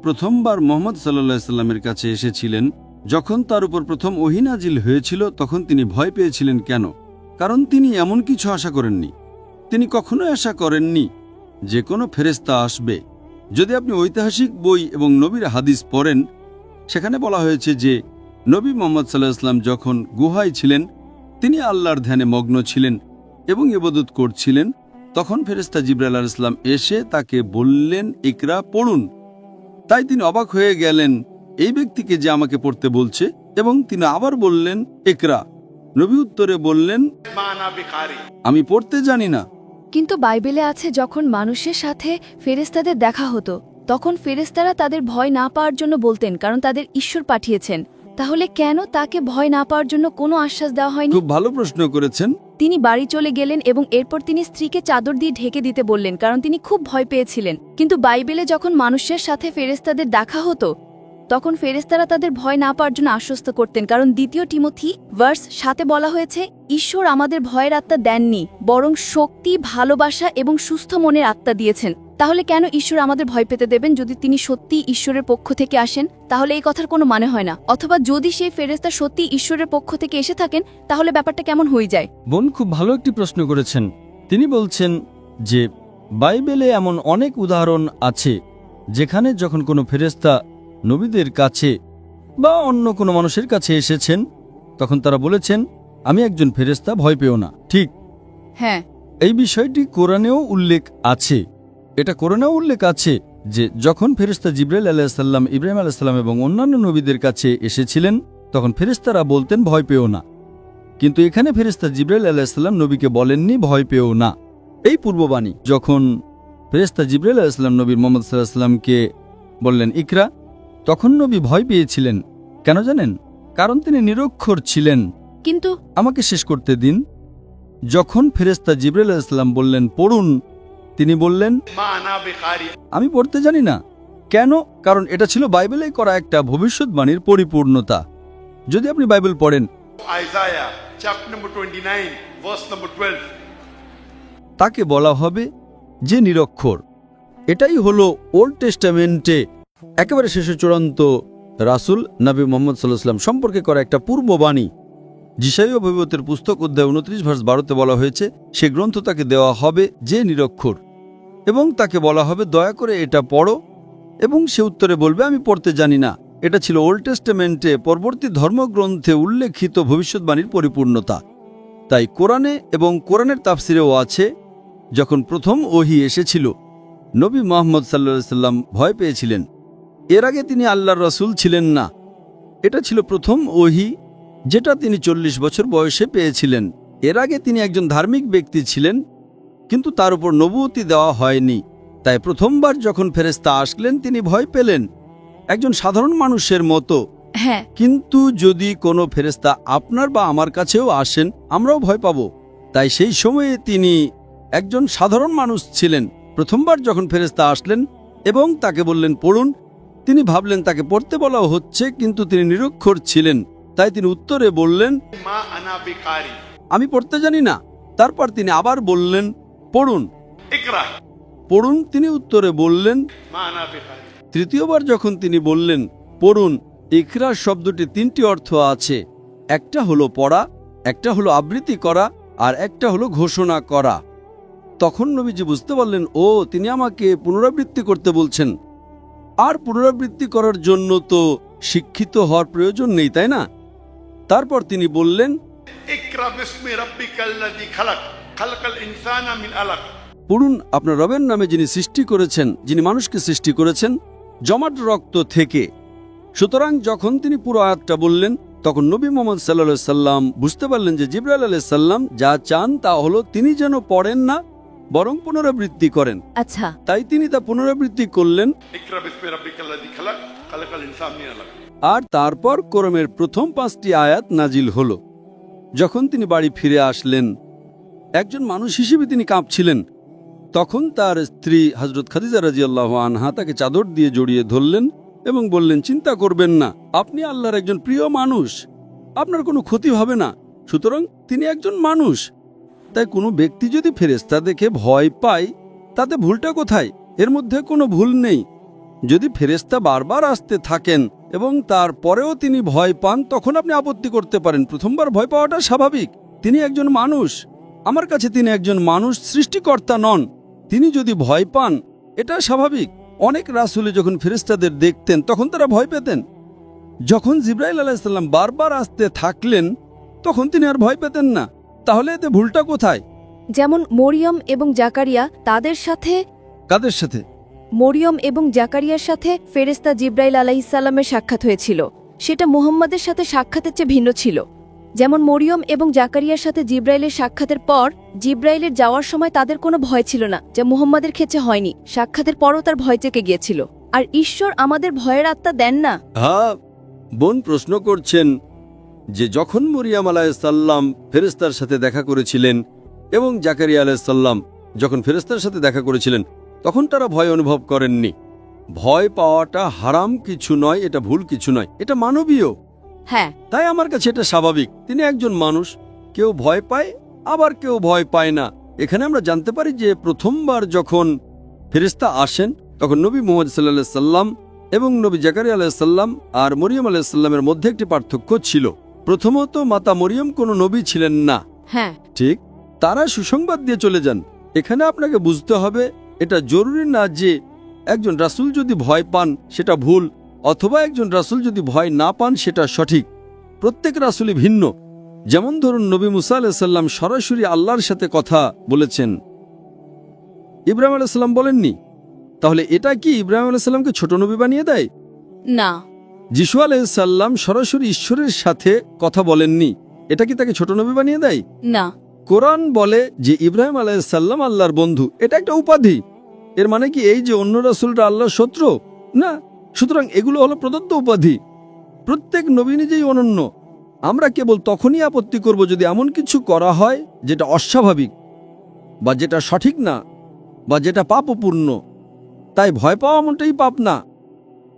প্রথমবার মুহাম্মদ সাল্লাল্লাহু আলাইহি সাল্লামের কাছে এসেছিলেন, যখন তার উপর প্রথম ওহী নাজিল হয়েছিল, তখন তিনি ভয় পেয়েছিলেন কেন? কারণ তিনি এমন কিছু আশা করেননি। তিনি কখনোই আশা করেননি যে কোনো ফেরেশতা আসবে। যদি আপনি ঐতিহাসিক বই এবং নবীর হাদিস পড়েন, সেখানে বলা হয়েছে যে নবী মুহাম্মদ সাল্লাল্লাহু আলাইহি সাল্লাম যখন গুহায় ছিলেন, তিনি আল্লাহর ধ্যানে মগ্ন ছিলেন এবং ইবাদত করছিলেন, তখন ফেরেশতা জিবরাইল আলাইহিস সালাম এসে তাকে বললেন, ইকরা, পড়ুন। তাই তিনি অবাক হয়ে গেলেন, এই ব্যক্তিকে যে আমাকে পড়তে বলছে, এবং তিনি আবার বললেন, ইকরা। নবী উত্তরে বললেন, আমি পড়তে জানি না। কিন্তু বাইবেলে আছে, যখন মানুষের সাথে ফেরেশতাদের দেখা হতো, তখন ফেরেশতারা তাদের ভয় না পাওয়ার জন্য বলতেন, কারণ তাদের ঈশ্বর পাঠিয়েছেন। তাহলে কেন তাকে ভয় না পাওয়ার জন্য কোনো আশ্বাস দেওয়া হয়নি? খুব ভালো প্রশ্ন করেছেন। তিনি বাড়ি চলে গেলেন এবং এরপর তিনি স্ত্রীকে চাদর দিয়ে ঢেকে দিতে বললেন, কারণ তিনি খুব ভয় পেয়েছিলেন। কিন্তু বাইবেলে যখন মানুষের সাথে ফেরেশতাদের দেখা হতো, তখন ফেরেশতারা তাদের ভয় না পাওয়ার জন্য আশ্বস্ত করতেন, কারণ 2 তিমোথি ভার্স 7 বলা হয়েছে, ঈশ্বর আমাদের ভয়ের আত্মা দেননি, বরং শক্তি, ভালোবাসা এবং সুস্থ মনের আত্মা দিয়েছেন। তাহলে কেন ঈশ্বর আমাদের ভয় পেতে দেবেন? যদি তিনি সত্যি ঈশ্বরের পক্ষ থেকে আসেন, তাহলে এই কথার কোনো মানে হয় না। অথবা যদি সেই ফেরেশতা সত্যি ঈশ্বরের পক্ষ থেকে এসে থাকেন, তাহলে ব্যাপারটা কেমন হয়ে যায়? বোন খুব ভালো একটি প্রশ্ন করেছেন। তিনি বলছেন যে বাইবেলে এমন অনেক উদাহরণ আছে যেখানে যখন কোনো ফেরেশতা নবীদের কাছে বা অন্য কোনো মানুষের কাছে এসেছেন, তখন তারা বলেছেন, আমি একজন ফেরেশতা, ভয় পেও না। ঠিক, হ্যাঁ, এই বিষয়টি কোরআনেও উল্লেখ আছে। এটা কোরআনেও উল্লেখ আছে যে যখন ফেরেশতা জিবরাইল আলাইহিস সালাম, ইব্রাহিম আলাইহিস সালাম এবং অন্যান্য নবীদের কাছে এসেছিলেন, তখন ফেরেশতারা বলতেন, ভয় পেও না। কিন্তু এখানে ফেরেশতা জিবরাইল আলাইহিস সালাম নবীকে বলেননি, ভয় পেও না। এই পূর্ববাণী যখন ফেরেশতা জিবরাইল আলাইহিস সালাম নবী মুহাম্মদ সাল্লাল্লাহু আলাইহি সাল্লামকে বললেন ইকরা। তখন নবী ভয় পেয়েছিলেন। কেন জানেন? কারণ তিনি নিরক্ষর ছিলেন। কিন্তু আমাকে শেষ করতে দিন। যখন ফেরেশতা জিবরাইল আলাইহিস সালাম বললেন পড়ুন, তিনি বললেন Ma ana biqari. আমি পড়তে জানি না। কেন? কারণ এটা ছিল বাইবেলে করা একটা ভবিষ্যৎবাণীর পরিপূর্ণতা। যদি আপনি বাইবেল পড়েন, Isaiah chapter number 29, verse number 12. তাকে বলা হবে যে নিরক্ষর। এটাই হলো ওল্ড টেস্টামেন্টে একেবারে শেষে চূড়ান্ত রাসূল নবী মুহাম্মদ সাল্লাল্লাহু আলাইহি ওয়াসাল্লাম সম্পর্কে করা একটা পূর্ববাণী। যিশাইয়া ভবিষ্যতের পুস্তক অধ্যায় 29 ভার্স 12-তে বলা হয়েছে সে গ্রন্থ তাকে দেওয়া হবে যে নিরক্ষর, এবং তাকে বলা হবে দয়া করে এটা পড়ো, এবং সে উত্তরে বলবে আমি পড়তে জানি না। এটা ছিল ওল্ড টেস্টামেন্টে পরবর্তী ধর্মগ্রন্থে উল্লেখিত ভবিষ্যৎবাণীর পরিপূর্ণতা। তাই কোরআনে এবং কোরআনের তাফসিরেও আছে, যখন প্রথম ওহী এসেছিল নবী মুহাম্মদ সাল্লাল্লাহু আলাইহি সাল্লাম ভয় পেয়েছিলেন। এর আগে তিনি আল্লাহর রাসূল ছিলেন না। এটা ছিল প্রথম ওহী যেটা তিনি 40 বছর বয়সে পেয়েছিলেন। এর আগে তিনি একজন ধার্মিক ব্যক্তি ছিলেন, কিন্তু তার উপর নবুয়তি দেওয়া হয়নি। তাই প্রথমবার যখন ফেরেশতা আসলেন তিনি ভয় পেলেন, একজন সাধারণ মানুষের মতো। হ্যাঁ, কিন্তু যদি কোনো ফেরেশতা আপনার বা আমার কাছেও আসেন, আমরাও ভয় পাব। তাই সেই সময়ে তিনি একজন সাধারণ মানুষ ছিলেন। প্রথমবার যখন ফেরেশতা আসলেন এবং তাকে বললেন পড়ুন, তিনি ভাবলেন তাকে পড়তে বলা হচ্ছে, কিন্তু তিনি নিরক্ষর ছিলেন। তাই তিনি উত্তরে বললেন Ma ana biqari. আমি পড়তে জানি না। তারপর তিনি আবার বললেন পড়ুন, Ikra. পড়ুন। তিনি উত্তরে বললেন। Ma ana biqari. তৃতীয়বার যখন তিনি বললেন পড়ুন, ইকরা শব্দটি 3টি অর্থ আছে। একটা হলো পড়া, একটা হলো আবৃত্তি করা, আর একটা হলো ঘোষণা করা। তখন নবীজি বুঝতে পারলেন ও তিনি আমাকে পুনরাবৃত্তি করতে বলছেন। আর পুনরাবৃত্তি করার জন্য তো শিক্ষিত হওয়ার প্রয়োজন নেই, তাই না? তারপর তিনি বললেন Ikra bismi rabbikal ladhi khalaq. Khalaqal insana min alaq. পড়ুন আপনার রবের নামে যিনি সৃষ্টি করেছেন, যিনি মানুষকে সৃষ্টি করেছেন জমাট রক্ত থেকে। সুতরাং যখন তিনি পুরো আয়াতটা বললেন, তখন নবী মুহাম্মদ সাল্লাল্লাহু আলাইহি সাল্লাম বুঝতে পারলেন যে জিবরাইল আলাইহিস সালাম যা চান তা হলো তিনি যেন পড়েন না, বরং পুনরাবৃত্তি করেন। আচ্ছা, তাই তিনি তা পুনরাবৃত্তি করলেন। Ikra bismi rabbikal ladhi khalaq. Khalaqal insana min alaq. আর তারপর কোরআনের প্রথম 5টি আয়াত নাজিল হলো। যখন তিনি বাড়ি ফিরে আসলেন, একজন মানুষ হিসেবে তিনি কাঁপছিলেন। তখন তার স্ত্রী হযরত খাদিজা রাদিয়াল্লাহু আনহা তাকে চাদর দিয়ে জড়িয়ে ধরলেন এবং বললেন চিন্তা করবেন না, আপনি আল্লাহর একজন প্রিয় মানুষ, আপনার কোনো ক্ষতি হবে না। সুতরাং তিনি একজন মানুষ। তাই কোনো ব্যক্তি যদি ফেরেশতা দেখে ভয় পায়, তাতে ভুলটা কোথায়? এর মধ্যে কোনো ভুল নেই। যদি ফেরেশতা বারবার আসতে থাকেন এবং তারপরেও তিনি ভয় পান, তখন আপনি আপত্তি করতে পারেন। প্রথমবার ভয় পাওয়াটা স্বাভাবিক। তিনি একজন মানুষ। আমার কাছে তিনি একজন মানুষ, সৃষ্টিকর্তা নন। তিনি যদি ভয় পান, এটা স্বাভাবিক। অনেক রাসূলে যখন ফেরেশতাদের দেখতেন তখন তারা ভয় পেতেন। যখন জিবরাইল আলাইহিস সালাম বারবার আসতে থাকলেন, তখন তিনি আর ভয় পেতেন না। তাহলে এতে ভুলটা কোথায়? যেমন মরিয়ম এবং জাকারিয়া, তাদের সাথে কাদের সাথে? মরিয়ম এবং জাকারিয়ার সাথে ফেরেশতা জিবরাইল আলাইহিসসালামের সাক্ষাৎ হয়েছিল। সেটা মুহাম্মাদের সাথে সাক্ষাতের চেয়ে ভিন্ন ছিল। যেমন মরিয়ম এবং জাকারিয়ার সাথে জিবরাইলের সাক্ষাতের পর জিবরাইলের যাওয়ার সময় তাদের কোনো ভয় ছিল না, যা মুহাম্মাদের ক্ষেত্রে হয়নি। সাক্ষাতের পরও তার ভয় চেকে গিয়েছিল। আর ঈশ্বর আমাদের ভয়ের আত্মা দেন না। হ্যাঁ, বোন প্রশ্ন করছেন যে যখন মরিয়াম আলাইহিস সালাম ফেরেশতার সাথে দেখা করেছিলেন এবং জাকারিয়া আলাইহিস সালাম যখন ফেরেশতার সাথে দেখা করেছিলেন, তখন তারা ভয় অনুভব করেননি। ভয় পাওয়াটা হারাম কিছু নয়, এটা ভুল কিছু নয়, এটা মানবীয়। হ্যাঁ, তাই আমার কাছে এটা স্বাভাবিক। তিনি একজন মানুষ, কেউ ভয় পায় আবার কেউ ভয় পায় না। এখানে আমরা জানতে পারি যে প্রথমবার যখন ফেরেশতা আসেন, তখন নবী মুহাম্মদ সাল্লাল্লাহু আলাইহি সাল্লাম এবং নবী জাকারিয়া আলাইহিস সালাম আর মরিয়ম আলাইহিস সালামের মধ্যে একটি পার্থক্য ছিল। প্রথমত, মাতা মরিয়ম কোনো নবী ছিলেন না। হ্যাঁ, ঠিক, তারা সুসংবাদ দিয়ে চলে যান। এখানে আপনাকে বুঝতে হবে এটা জরুরি না যে একজন রাসূল যদি ভয় পান সেটা ভুল, অথবা একজন রাসূল যদি ভয় না পান সেটা সঠিক। প্রত্যেক রাসূলই ভিন্ন। যেমন ধরুন নবী মুসা আলাইহিস সালাম সরাসরি আল্লাহর সাথে কথা বলেছেন, ইব্রাহিম আলাইহিস সালাম বলেননি। তাহলে এটা কি ইব্রাহিম আলাইহিস সালামকে ছোট নবী বানিয়ে দেয়? না। যিশু আলাইহিস সালাম সরাসরি ঈশ্বরের সাথে কথা বলেননি, এটা কি তাকে ছোট নবী বানিয়ে দেয়? না। কোরআন বলে যে ইব্রাহিম আলাইহিস সালাম আল্লাহর বন্ধু, এটা একটা উপাধি। এর মানে কি এই যে অন্য রাসূলরা আল্লাহর শত্রু? না, সুতরাং এগুলো হলো প্রদত্ত উপাধি। প্রত্যেক নবী নিজেই অনন্য। আমরা কেবল তখনই আপত্তি করব যদি এমন কিছু করা হয় যেটা অস্বাভাবিক বা যেটা সঠিক না বা যেটা পাপপূর্ণ। তাই ভয় পাওয়া এমনটাই পাপ না।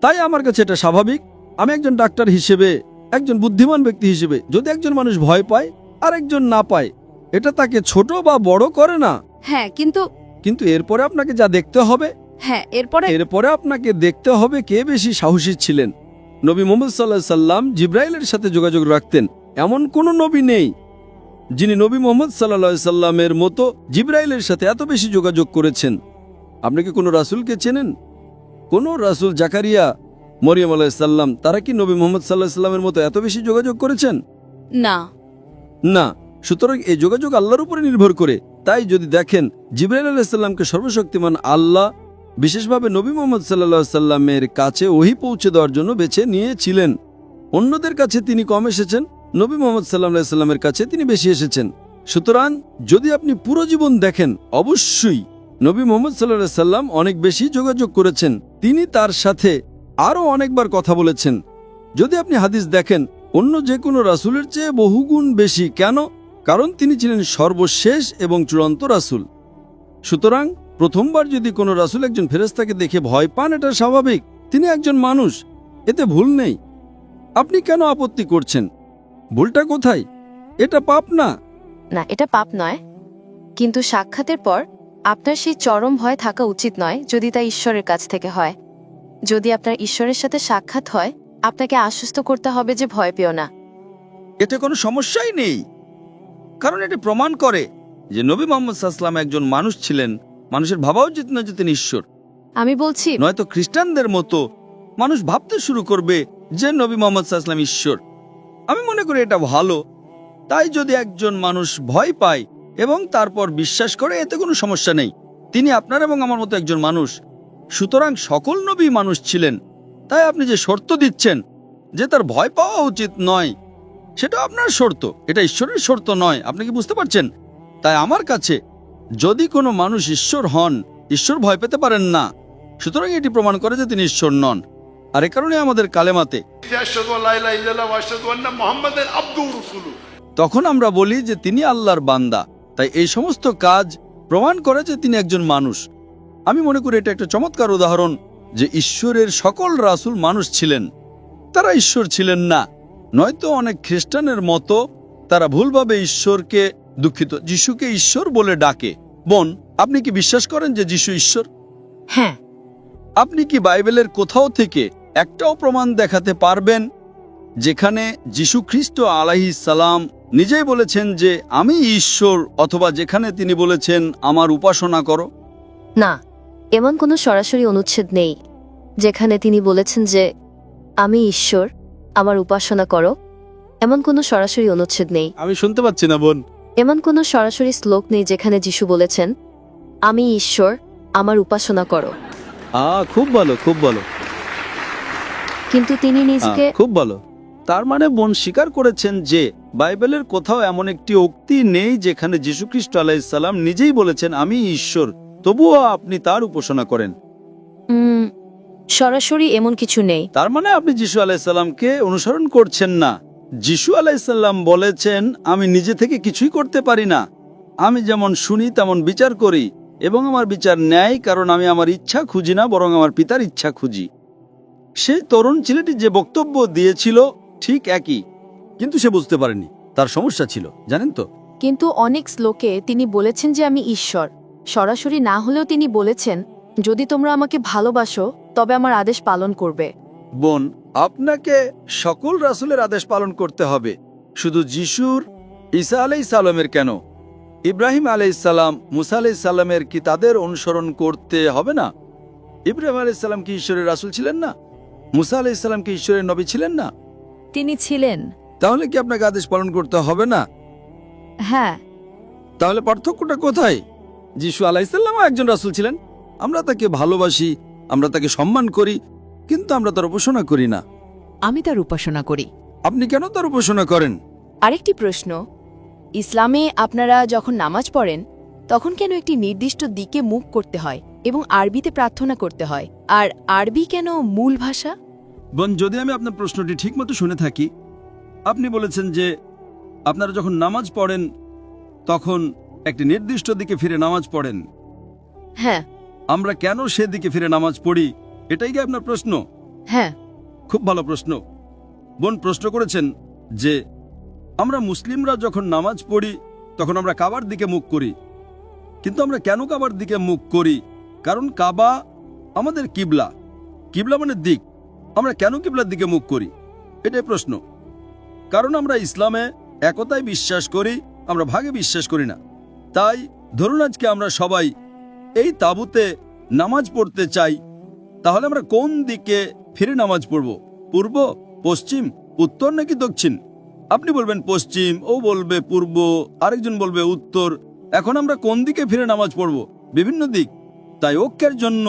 তাই আমার কাছে এটা স্বাভাবিক। আমি একজন ডাক্তার হিসেবে, একজন বুদ্ধিমান ব্যক্তি হিসেবে, যদি একজন মানুষ ভয় পায় আর একজন না পায়, এটা তাকে ছোট বা বড় করে না। হ্যাঁ, কিন্তু এরপরে আপনাকে যা দেখতে হবে, এরপরে আপনাকে দেখতে হবে কে বেশি সাহসী ছিলেন। নবী মুহাম্মদ সাল্লাল্লাহু আলাইহি সাল্লাম জিব্রাইলের সাথে যোগাযোগ রাখতেন। এমন কোনো নবী নেই যিনি নবী মুহাম্মদ সাল্লাল্লাহু আলাইহি সাল্লামের মতো জিব্রাইলের সাথে এত বেশি যোগাযোগ করেছেন। আপনি কি কোনো রাসূলকে চেনেন? কোন রাসূল, জাকারিয়া, মরিয়ম আলাইহিস সালাম, তারা কি নবী মুহাম্মদ সাল্লাল্লাহু আলাইহি সাল্লামের মতো এত বেশি যোগাযোগ করেছেন? না। সুতরাং এই যোগাযোগ আল্লাহর উপরে নির্ভর করে। তাই যদি দেখেন জিবরাইল আলাইহিস সালামকে সর্বশক্তিমান আল্লাহ বিশেষভাবে নবী মুহাম্মদ সাল্লাল্লাহু আলাইহি সাল্লামের কাছে ওহী পৌঁছে দেওয়ার জন্য বেছে নিয়েছিলেন। অন্যদের কাছে তিনি কম এসেছেন, নবী মুহাম্মদ সাল্লাল্লাহু আলাইহি সাল্লামের কাছে তিনি বেশি এসেছেন। সুতরাং যদি আপনি পুরো জীবন দেখেন, অবশ্যই নবী মুহাম্মদ সাল্লাল্লাহু আলাইহি সাল্লাম অনেক বেশি যোগাযোগ করেছেন। তিনি তার সাথে আরও অনেকবার কথা বলেছেন। যদি আপনি হাদিস দেখেন, অন্য যে কোনো রাসূলের চেয়ে বহুগুণ বেশি। কেন? কারণ তিনি ছিলেন সর্বশেষ এবং চূড়ান্ত রাসূল। সুতরাং প্রথমবার যদি কোনো রাসূল একজন ফেরেশতাকে দেখে ভয় পান, এটা স্বাভাবিক। তিনি একজন মানুষ, এতে ভুল নেই। আপনি কেন আপত্তি করছেন? ভুলটা কোথায়? এটা পাপ না। না, এটা পাপ নয়, কিন্তু সাক্ষাতের পর আপনার সেই চরম ভয় থাকা উচিত নয় যদি তা ঈশ্বরের কাছ থেকে হয়। যদি আপনার ঈশ্বরের সাথে সাক্ষাৎ হয়, আপনাকে আশ্বস্ত করতে হবে যে ভয় পেও না। এতে কোনো সমস্যাই নেই, কারণ এটি প্রমাণ করে যে নবী মুহাম্মদ সাল্লাল্লাহু আলাইহি ওয়াসাল্লাম একজন মানুষ ছিলেন। মানুষের ভাবা উচিত না যে তিনি ঈশ্বর। আমি বলছি, নয়তো খ্রিস্টানদের মতো মানুষ ভাবতে শুরু করবে যে নবী মুহাম্মদ সাল্লাল্লাহু আলাইহি ওয়াসাল্লাম ঈশ্বর। আমি মনে করি এটা ভালো। তাই যদি একজন মানুষ ভয় পায় এবং তারপর বিশ্বাস করে, এতে কোনো সমস্যা নেই। তিনি আপনার এবং আমার মতো একজন মানুষ। সুতরাং সকল নবী মানুষ ছিলেন। তাই আপনি যে শর্ত দিচ্ছেন যে তার ভয় পাওয়া উচিত নয়, সেটা আপনার শর্ত, এটা ঈশ্বরের শর্ত নয়। আপনি কি বুঝতে পারছেন? তাই আমার কাছে যদি কোনো মানুষ ঈশ্বর হন, ঈশ্বর ভয় পেতে পারেন না। সুতরাং এটি প্রমাণ করে যে তিনি ঈশ্বর নন। আর এ কারণে আমাদের কালেমাতে তখন আমরা বলি যে তিনি আল্লাহর বান্দা। তাই এই সমস্ত কাজ প্রমাণ করে যে তিনি একজন মানুষ। আমি মনে করি এটা একটা চমৎকার উদাহরণ যে ঈশ্বরের সকল রাসূল মানুষ ছিলেন, তারা ঈশ্বর ছিলেন না। নয়তো অনেক খ্রিস্টানের মতো তারা ভুলভাবে ঈশ্বরকে, দুঃখিত, যিশুকে ঈশ্বর বলে ডাকে। বোন, আপনি কি বিশ্বাস করেন যে যিশু ঈশ্বর? হ্যাঁ। আপনি কি বাইবেলের কোথাও থেকে একটাও প্রমাণ দেখাতে পারবেন যেখানে যিশু খ্রিস্ট আলাইহিস সালাম নিজেই বলেছেন যে আমি ঈশ্বর, অথবা যেখানে তিনি বলেছেন আমার উপাসনা করো? না, এমন কোনো সরাসরি অনুচ্ছেদ নেই যেখানে তিনি বলেছেন যে আমি ঈশ্বর, আমার উপাসনা করো। এমন কোনো সরাসরি অনুচ্ছেদ নেই। আমি শুনতে পাচ্ছি না বোন। এমন কোনো সরাসরি শ্লোক নেই যেখানে যিশু বলেছেন আমি ঈশ্বর, আমার উপাসনা করো। খুব ভালো, খুব ভালো, কিন্তু তিনি নিজেকে খুব ভালো। তার মানে বোন স্বীকার করেছেন যে বাইবেলের কোথাও এমন একটি উক্তি নেই যেখানে যিশু খ্রিস্ট আলাইহিস সালাম নিজেই বলেছেন আমি ঈশ্বর, তবুও আপনি তার উপাসনা করেন। সরাসরি এমন কিছু নেই। তার মানে আপনি যিশু আলাইহিস সালামকে অনুসরণ করছেন না। যিশু আলাইহিস সালাম বলেছেন আমি নিজে থেকে কিছুই করতে পারি না, আমি যেমন শুনি তেমন বিচার করি, এবং আমার বিচার ন্যায়, কারণ আমি আমার ইচ্ছা খুঁজি না, বরং আমার পিতার ইচ্ছা খুঁজি। সেই তরুণ ছেলেটি যে বক্তব্য দিয়েছিল ঠিক একই, কিন্তু সে বুঝতে পারেনি, তার সমস্যা ছিল, জানেন তো। কিন্তু অনেক শ্লোকে তিনি বলেছেন যে আমি ঈশ্বর। সরাসরি না হলেও তিনি বলেছেন যদি তোমরা আমাকে ভালোবাসো তবে আমার আদেশ পালন করবে। বোন, আপনাকে সকল রাসূলের আদেশ পালন করতে হবে, শুধু যিশুর, ঈসা আলাইহিস সালামের কেন? ইব্রাহিম আলাইহিস সালাম, মুসা আলাইহিস সালামের কি তাদের অনুসরণ করতে হবে না? ইব্রাহিম আলাইহিস সালাম কি ঈশ্বরের রাসূল ছিলেন না? মুসা আলাইহিস সালাম কি ঈশ্বরের নবী ছিলেন না? তিনি ছিলেন। তাহলে কি আপনাকে আদেশ পালন করতে হবে না? হ্যাঁ। তাহলে পার্থক্যটা কোথায়? যিশু আলাইহিস সালাম একজন রাসূল ছিলেন, আমরা তাকে ভালোবাসি, আমরা তাকে সম্মান করি, কিন্তু আমরা তার উপাসনা করি না। আমি তার উপাসনা করি। আপনি কেন তার উপাসনা করেন? আরেকটি প্রশ্ন, ইসলামে আপনারা যখন নামাজ পড়েন তখন কেন একটি নির্দিষ্ট দিকে মুখ করতে হয়? এবং আরবিতে প্রার্থনা করতে হয়। আর আরবি কেন মূল ভাষা? বোন, যদি আমি আপনার প্রশ্নটি ঠিকমতো শুনে থাকি, আপনি বলেছেন যে আপনারা যখন নামাজ পড়েন তখন একটি নির্দিষ্ট দিকে ফিরে নামাজ পড়েন। হ্যাঁ। আমরা কেন সেদিকে ফিরে নামাজ পড়ি, এটাই কি আপনার প্রশ্ন? হ্যাঁ। খুব ভালো প্রশ্ন। বোন প্রশ্ন করেছেন যে আমরা মুসলিমরা যখন নামাজ পড়ি তখন আমরা কাবার দিকে মুখ করি, কিন্তু আমরা কেন কাবার দিকে মুখ করি? কারণ কাবা আমাদের কিবলা। কিবলা মানে দিক। আমরা কেন কিবলার দিকে মুখ করি, এটাই প্রশ্ন। কারণ আমরা ইসলামে একতায় বিশ্বাস করি, আমরা ভাগে বিশ্বাস করি না। তাই ধরুন আজকে আমরা সবাই এই তাঁবুতে নামাজ পড়তে চাই, তাহলে আমরা কোন দিকে ফিরে নামাজ পড়ব? পূর্ব, পশ্চিম, উত্তর নাকি দক্ষিণ? আপনি বলবেন পশ্চিম, ও বলবে পূর্ব, আরেকজন বলবে উত্তর। এখন আমরা কোন দিকে ফিরে নামাজ পড়ব? বিভিন্ন দিক। তাই ঐক্যের জন্য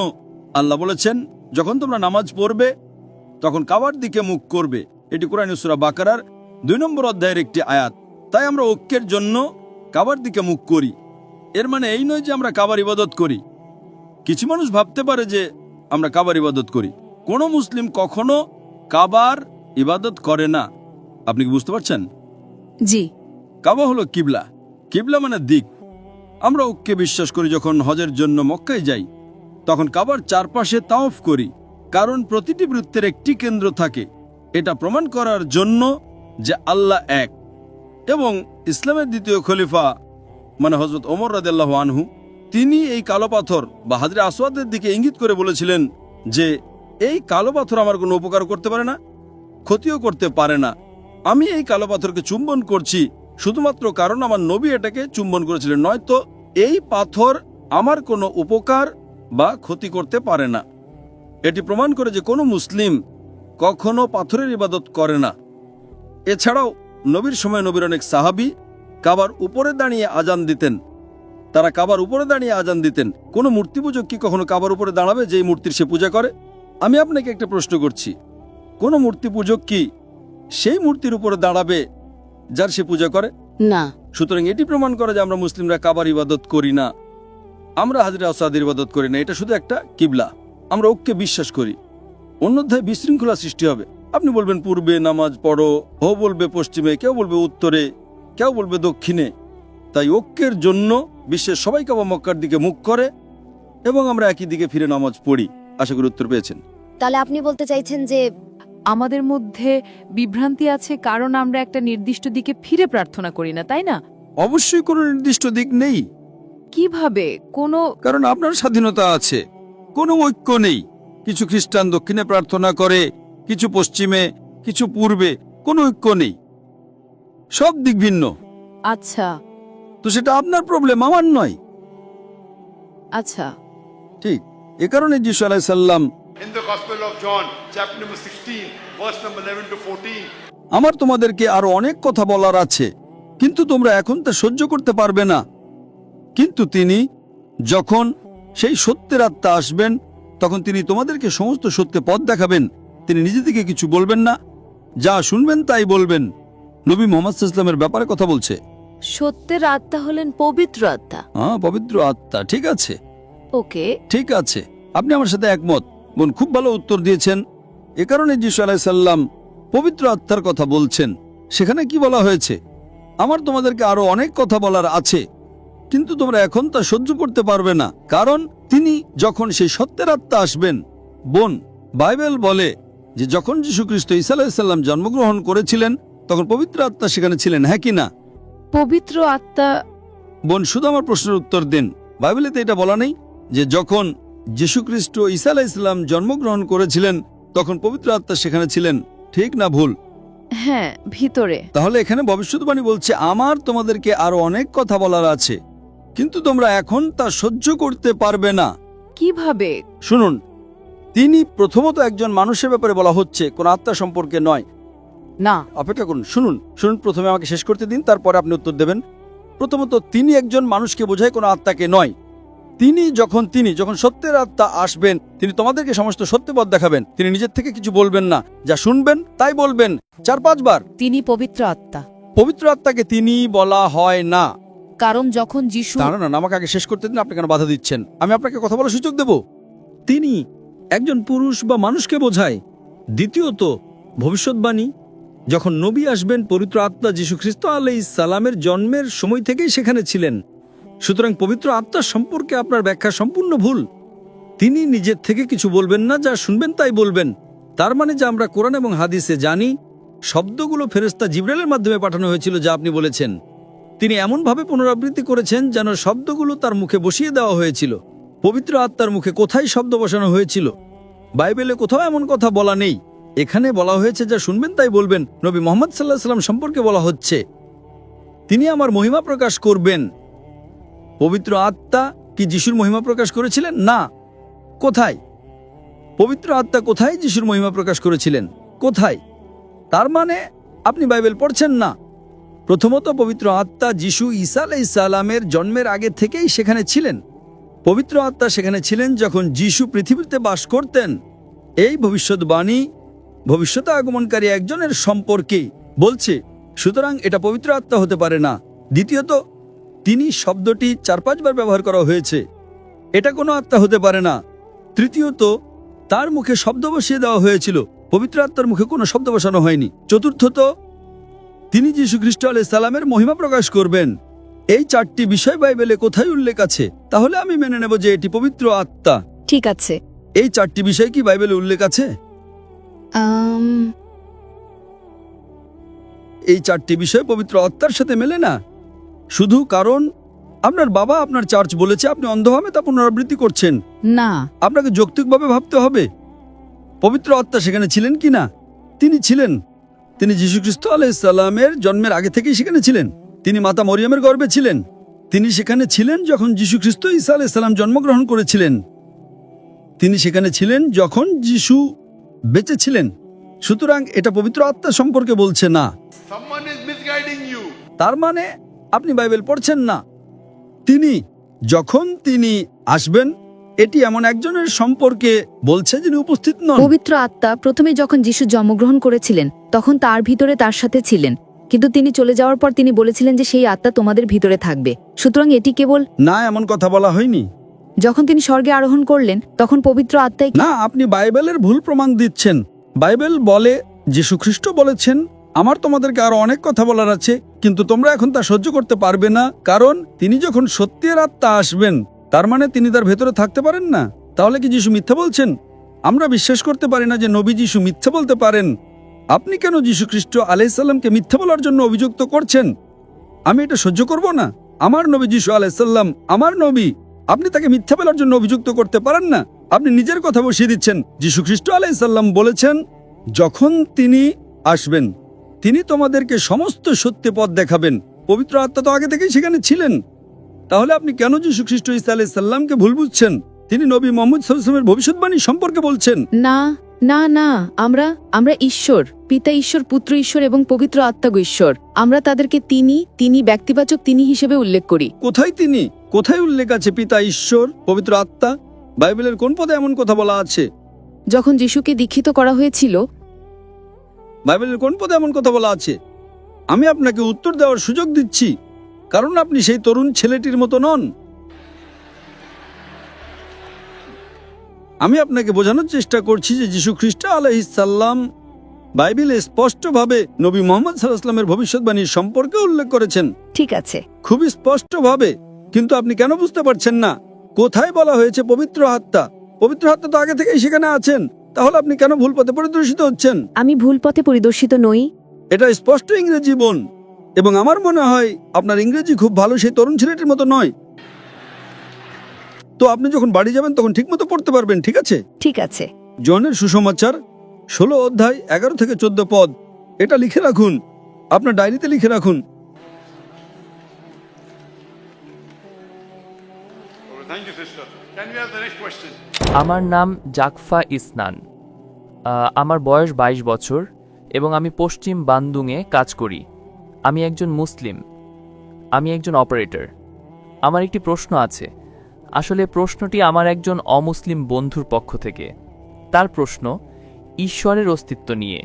আল্লাহ বলেছেন যখন তোমরা নামাজ পড়বে তখন কাবার দিকে মুখ করবে। এটি কোরআনের সূরা বাকারার 2 নম্বর অধ্যায়ের একটি আয়াত। তাই আমরা ঐক্যের জন্য কাবার দিকে মুখ করি। এর মানে এই নয় যে আমরা কাবার ইবাদত করি। কিছু মানুষ ভাবতে পারে যে আমরা কাবার ইবাদত করি। কোনো মুসলিম কখনো কাবার ইবাদত করে না। আপনি কি বুঝতে পারছেন? জি। কাবা হলো কিবলা। কিবলা মানে দিক। আমরা ঐক্যে বিশ্বাস করি। যখন হজের জন্য মক্কায় যাই তখন কাবার চারপাশে তাওয়াফ করি, কারণ প্রতিটি বৃত্তের একটি কেন্দ্র থাকে। এটা প্রমাণ করার জন্য যে আল্লাহ এক। এবং ইসলামের দ্বিতীয় খলিফা মানে হযরত ওমর রাদিয়াল্লাহু আনহু, তিনি এই কালো পাথর বা হাজরে আসওয়াদের দিকে ইঙ্গিত করে বলেছিলেন যে এই কালো পাথর আমার কোনো উপকার করতে পারে না, ক্ষতিও করতে পারে না। আমি এই কালো পাথরকে চুম্বন করছি শুধুমাত্র কারণ আমার নবী এটাকে চুম্বন করেছিলেন, নয়তো এই পাথর আমার কোনো উপকার বা ক্ষতি করতে পারে না। এটি প্রমাণ করে যে কোনো মুসলিম কখনো পাথরের ইবাদত করে না। এছাড়াও নবীর সময় নবীর অনেক সাহাবী কাবার উপরে দাঁড়িয়ে আজান দিতেন। তারা কাবার উপরে দাঁড়িয়ে আজান দিতেন। কোনো মূর্তি পূজক কি কখনো কাবার উপরে দাঁড়াবে যেই মূর্তির সে পূজা করে? আমি আপনাকে একটা প্রশ্ন করছি, কোনো মূর্তি পূজক কি সেই মূর্তির উপরে দাঁড়াবে যার সে পূজা করে? না। সুতরাং এটি প্রমাণ করে যে আমরা মুসলিমরা কাবার ইবাদত করি না, আমরা হাজরে আসওয়াদের ইবাদত করি না। এটা শুধু একটা কিবলা। আমরা ঐক্যে বিশ্বাস করি, অন্যথায় বিশৃঙ্খলা সৃষ্টি হবে। আপনি বলবেন পূর্বে নামাজ পড়ো, ও বলবে পশ্চিমে, কেউ বলবে উত্তরে, কেউ বলবে দক্ষিণে। তাই ঐক্যের জন্য বিশ্বের সবাই কাবা মক্কার দিকে মুখ করে এবং আমরা একই দিকে ফিরে নামাজ পড়ি। আশা করি উত্তর পেয়েছেন। তাহলে আপনি বলতে চাইছেন যে আমাদের মধ্যে বিভ্রান্তি আছে কারণ আমরা একটা নির্দিষ্ট দিকে ফিরে প্রার্থনা করি না, তাই না? অবশ্যই কোনো নির্দিষ্ট দিক নেই, কিভাবে? কোনো কারণ আপনার স্বাধীনতা আছে। কোনো ঐক্য নেই। কিছু খ্রিস্টান দক্ষিণে প্রার্থনা করে, কিছু পশ্চিমে, কিছু পূর্বে। কোনো ঐক্য নেই, সব দিক ভিন্ন। আচ্ছা। তো সেটা আপনার প্রবলেম, আমার নয়। আচ্ছা, ঠিক এ কারণে যিশু আলাইহিস সালাম In the Gospel of John, chapter number 16, verse number 11 to 14, আমার তোমাদেরকে আরো অনেক কথা বলার আছে, কিন্তু তোমরা এখন তা সহ্য করতে পারবে না। কিন্তু তিনি যখন সেই সত্যের আত্মা আসবেন তখন তিনি তোমাদেরকে সমস্ত সত্যে পথ দেখাবেন। তিনি নিজে থেকে কিছু বলবেন না, যা শুনবেন তাই বলবেন। নবী মুহাম্মদ সাল্লাল্লাহু আলাইহি ওয়াসাল্লামের ব্যাপারে কথা বলছে। সত্যের আত্মা হলেন পবিত্র আত্মা। হ্যাঁ, পবিত্র আত্মা। ঠিক আছে, ওকে, ঠিক আছে, আপনি আমার সাথে একমত। বোন খুব ভালো উত্তর দিয়েছেন। এ কারণে যিশু আলাইহিস সালাম পবিত্র আত্মার কথা বলছেন। সেখানে কি বলা হয়েছে? আমার তোমাদেরকে আরো অনেক কথা বলার আছে, কিন্তু তোমরা এখন তা সহ্য করতে পারবে না, কারণ তিনি যখন সেই সত্যের আত্মা আসবেন। বোন, বাইবেল বলে যে যখন যীশু খ্রিস্ট ঈসা আলাইহিস সালাম জন্মগ্রহণ করেছিলেন তখন পবিত্র আত্মা সেখানে ছিলেন, হ্যাঁ কি না? পবিত্র আত্মা। বোন শুধু আমার প্রশ্নের উত্তর দিন। বাইবেলেতে এটা বলা নেই যে যখন যীশু খ্রিস্ট ঈসা আলাইহিস সালাম জন্মগ্রহণ করেছিলেন তখন পবিত্র আত্মা সেখানে ছিলেন, ঠিক না ভুল? হ্যাঁ, ভিতরে। তাহলে এখানে ভবিষ্যৎবাণী বলছে আমার তোমাদেরকে আরো অনেক কথা বলার আছে, কিন্তু তোমরা এখন তা সহ্য করতে পারবে না। কিভাবে? শুনুন, তিনি প্রথমত একজন মানুষের ব্যাপারে বলা হচ্ছে, কোন আত্মা সম্পর্কে নয়। না, অপেক্ষা করুন, শুনুন শুনুন, প্রথমে আমাকে শেষ করতে দিন, তারপরে আপনি উত্তর দেবেন। প্রথমত তিনি একজন মানুষকে বোঝায়, কোনো আত্মাকে নয়। তিনি যখন সত্যের আত্মা আসবেন তিনি তোমাদেরকে সমস্ত সত্যপথ দেখাবেন। তিনি নিজের থেকে কিছু বলবেন না, যা শুনবেন তাই বলবেন। 4-5 বার তিনি পবিত্র আত্মা। পবিত্র আত্মাকে তিনি বলা হয় না। কারণ যখন যিশু দাঁড়ান, আমাকে আগে শেষ করতে দিন। আপনি কেন বাধা দিচ্ছেন? আমি আপনাকে কথা বলার সুযোগ দেব। তিনি একজন পুরুষ বা মানুষকে বোঝায়। দ্বিতীয়ত, ভবিষ্যৎবাণী, যখন নবী আসবেন, পবিত্র আত্মা যীশু খ্রিস্ট আলাইহিস সালামের জন্মের সময় থেকেই সেখানে ছিলেন। সুতরাং পবিত্র আত্মার সম্পর্কে আপনার ব্যাখ্যা সম্পূর্ণ ভুল। তিনি নিজের থেকে কিছু বলবেন না, যা শুনবেন তাই বলবেন। তার মানে যা আমরা কোরআন এবং হাদিসে জানি, শব্দগুলো ফেরেশতা জিবরাইলের মাধ্যমে পাঠানো হয়েছিল, যা আপনি বলেছেন। তিনি এমনভাবে পুনরাবৃত্তি করেছেন যেন শব্দগুলো তার মুখে বসিয়ে দেওয়া হয়েছিল। পবিত্র আত্মার মুখে কোথায় শব্দ বসানো হয়েছিল? বাইবেলে কোথাও এমন কথা বলা নেই। এখানে বলা হয়েছে যা শুনবেন তাই বলবেন। নবী মুহাম্মদ সাল্লাল্লাহু আলাইহি সাল্লাম সম্পর্কে বলা হচ্ছে, তিনি আমার মহিমা প্রকাশ করবেন। পবিত্র আত্মা কি যিশুর মহিমা প্রকাশ করেছিলেন? না। কোথায়? পবিত্র আত্মা কোথায় যিশুর মহিমা প্রকাশ করেছিলেন? কোথায়? তার মানে আপনি বাইবেল পড়ছেন না। প্রথমত, পবিত্র আত্মা যিশু ঈসা আলাইহিস সালামের জন্মের আগে থেকেই সেখানে ছিলেন। পবিত্র আত্মা সেখানে ছিলেন যখন যিশু পৃথিবীতে বাস করতেন। এই ভবিষ্যৎবাণী ভবিষ্যতে আগমনকারী একজনের সম্পর্কে বলছে, সুতরাং এটা পবিত্র আত্মা হতে পারে না। দ্বিতীয়ত, তিনি শব্দটি 4-5 বার ব্যবহার করা হয়েছে, এটা কোনো আত্মা হতে পারে না। তৃতীয়ত, তার মুখে শব্দ বসিয়ে দেওয়া হয়েছিল, পবিত্র আত্মার মুখে কোনো শব্দ বসানো হয়নি। চতুর্থত, তিনি যীশু খ্রিস্ট আলাইহিস সালামের মহিমা প্রকাশ করবেন। এই 4টি বিষয় বাইবেলে কোথায় উল্লেখ আছে? তাহলে আমি মেনে নেব যে এটি পবিত্র আত্মা। ঠিক আছে। এই 4টি বিষয় কি বাইবেলে উল্লেখ আছে? এই 4টি বিষয় পবিত্র আত্মার সাথে মেলে না, শুধু কারণ আপনার বাবা আপনার চার্চ বলেছে আপনি অন্ধভাবে তা পুনরাবৃত্তি করছেন। না, আপনাকে যৌক্তিকভাবে ভাবতে হবে পবিত্র আত্মা সেখানে ছিলেন কি না। তিনি ছিলেন। তিনি যীশু খ্রিস্ট আলাইহিস সালামের জন্মের আগে থেকেই সেখানে ছিলেন। তিনি মাতা মরিয়মের গর্ভে ছিলেন। তিনি সেখানে ছিলেন যখন যীশু খ্রিস্ট ঈসা আলাইহিস সালাম জন্মগ্রহণ করেছিলেন। তিনি সেখানে ছিলেন যখন যিশু বেঁচে ছিলেন। সুতরাং এটা পবিত্র আত্মা সম্পর্কে বলছে না। Someone is misguiding you. তার মানে আপনি বাইবেল পড়ছেন না। যখন তিনি আসবেন, এটি এমন একজনের সম্পর্কে বলছে যিনি উপস্থিত নন। পবিত্র আত্মা প্রথমে যখন যিশু জন্মগ্রহণ করেছিলেন তখন তার ভিতরে তার সাথে ছিলেন, কিন্তু তিনি চলে যাওয়ার পর তিনি বলেছিলেন যে সেই আত্মা তোমাদের ভিতরে থাকবে। সুতরাং এটি কেবল না, এমন কথা বলা হয়নি। যখন তিনি স্বর্গে আরোহণ করলেন তখন পবিত্র আত্মাই না, আপনি বাইবেলের ভুল প্রমাণ দিচ্ছেন। বাইবেল বলে, যীশু খ্রিস্ট বলেছেন, আমার তোমাদেরকে আরো অনেক কথা বলার আছে, কিন্তু তোমরা এখন তা সহ্য করতে পারবে না, কারণ তিনি যখন সত্যের আত্মা আসবেন, তার মানে তিনি তার ভেতরে থাকতে পারেন না। তাহলে কি যিশু মিথ্যা বলছেন? আমরা বিশ্বাস করতে পারি না যে নবী যিশু মিথ্যা বলতে পারেন। আপনি কেন যীশু খ্রিস্ট আলাইহিস সালামকে মিথ্যা বলার জন্য অভিযুক্ত করছেন? আমি এটা সহ্য করব না। আমার নবী যিশু আলাইহিস সালাম আমার নবী, আপনি তাকে মিথ্যা বলার জন্য অভিযুক্ত করতে পারেন না। আপনি নিজের কথা বসিয়ে দিচ্ছেন। যীশু খ্রিস্ট আলাইহিস সালাম বলেছেন, যখন তিনি আসবেন তিনি তোমাদেরকে সমস্ত সত্য পথ দেখাবেন। পবিত্র আত্মা তো আগে থেকেই সেখানে ছিলেন। তাহলে আপনি কেন যীশু খ্রিস্ট ঈসা আলাইহিস সালামকে ভুল বুঝছেন? তিনি নবী মুহাম্মদ সাল্লাল্লাহু আলাইহি ওয়াসাল্লামের ভবিষ্যৎবাণী সম্পর্কে বলছেন। না, না, না, আমরা ঈশ্বর, পিতা ঈশ্বর, পুত্র ঈশ্বর এবং পবিত্র আত্মা ঈশ্বর। আমরা তাদেরকে তিনি ব্যক্তিবাচক তিনি হিসেবে উল্লেখ করি। কোথায় উল্লেখ আছে পিতা ঈশ্বর, পবিত্র আত্মা? বাইবেলের কোন পদে এমন কথা বলা আছে? যখন যিশুকে দীক্ষিত করা হয়েছিল, বাইবেলের কোন পদে এমন কথা বলা আছে? আমি আপনাকে উত্তর দেওয়ার সুযোগ দিচ্ছি, কারণ আপনি সেই তরুণ ছেলেটির মতো নন। আমি আপনাকে বোঝানোর চেষ্টা করছি যে যীশু খ্রিস্ট আলাইহিস সালাম বাইবেলে স্পষ্টভাবে নবী মুহাম্মদ সাল্লাল্লাহু আলাইহি ওয়াসাল্লামের ভবিষ্যৎবাণী সম্পর্কে উল্লেখ করেছেন। ঠিক আছে। খুবই স্পষ্টভাবে। কিন্তু আপনি কেন বুঝতে পারছেন না? কোথায় বলা হয়েছে পবিত্র আত্মা? পবিত্র আত্মা তো আগে থেকেই সেখানে আছেন। তাহলে আপনি কেন ভুল পথে পরিদর্শিত হচ্ছেন? আমি ভুল পথে পরিদর্শিত নই। এটা স্পষ্ট ইংরেজি বোন, এবং আমার মনে হয় আপনার ইংরেজি খুব ভালো, সেই তরুণ ছেলেটির মতো নয়। তো আপনি যখন বাড়ি যাবেন তখন ঠিকমতো পড়তে পারবেন, ঠিক আছে? ঠিক আছে। জনের সুসমাচার 16 অধ্যায় 11 থেকে 14 পদ, এটা লিখে রাখুন, আপনার ডায়েরিতে লিখে রাখুন। Thank you, sister. Can we have the next question? আমার নাম জাকফা ইসনান। আমার বয়স 22 বছর এবং আমি পশ্চিম বান্দুংয়ে কাজ করি। আমি একজন মুসলিম। আমি একজন অপারেটর। আমার একটি প্রশ্ন আছে। আসলে প্রশ্নটি আমার একজন অমুসলিম বন্ধুর পক্ষ থেকে। তার প্রশ্ন ঈশ্বরের অস্তিত্ব নিয়ে।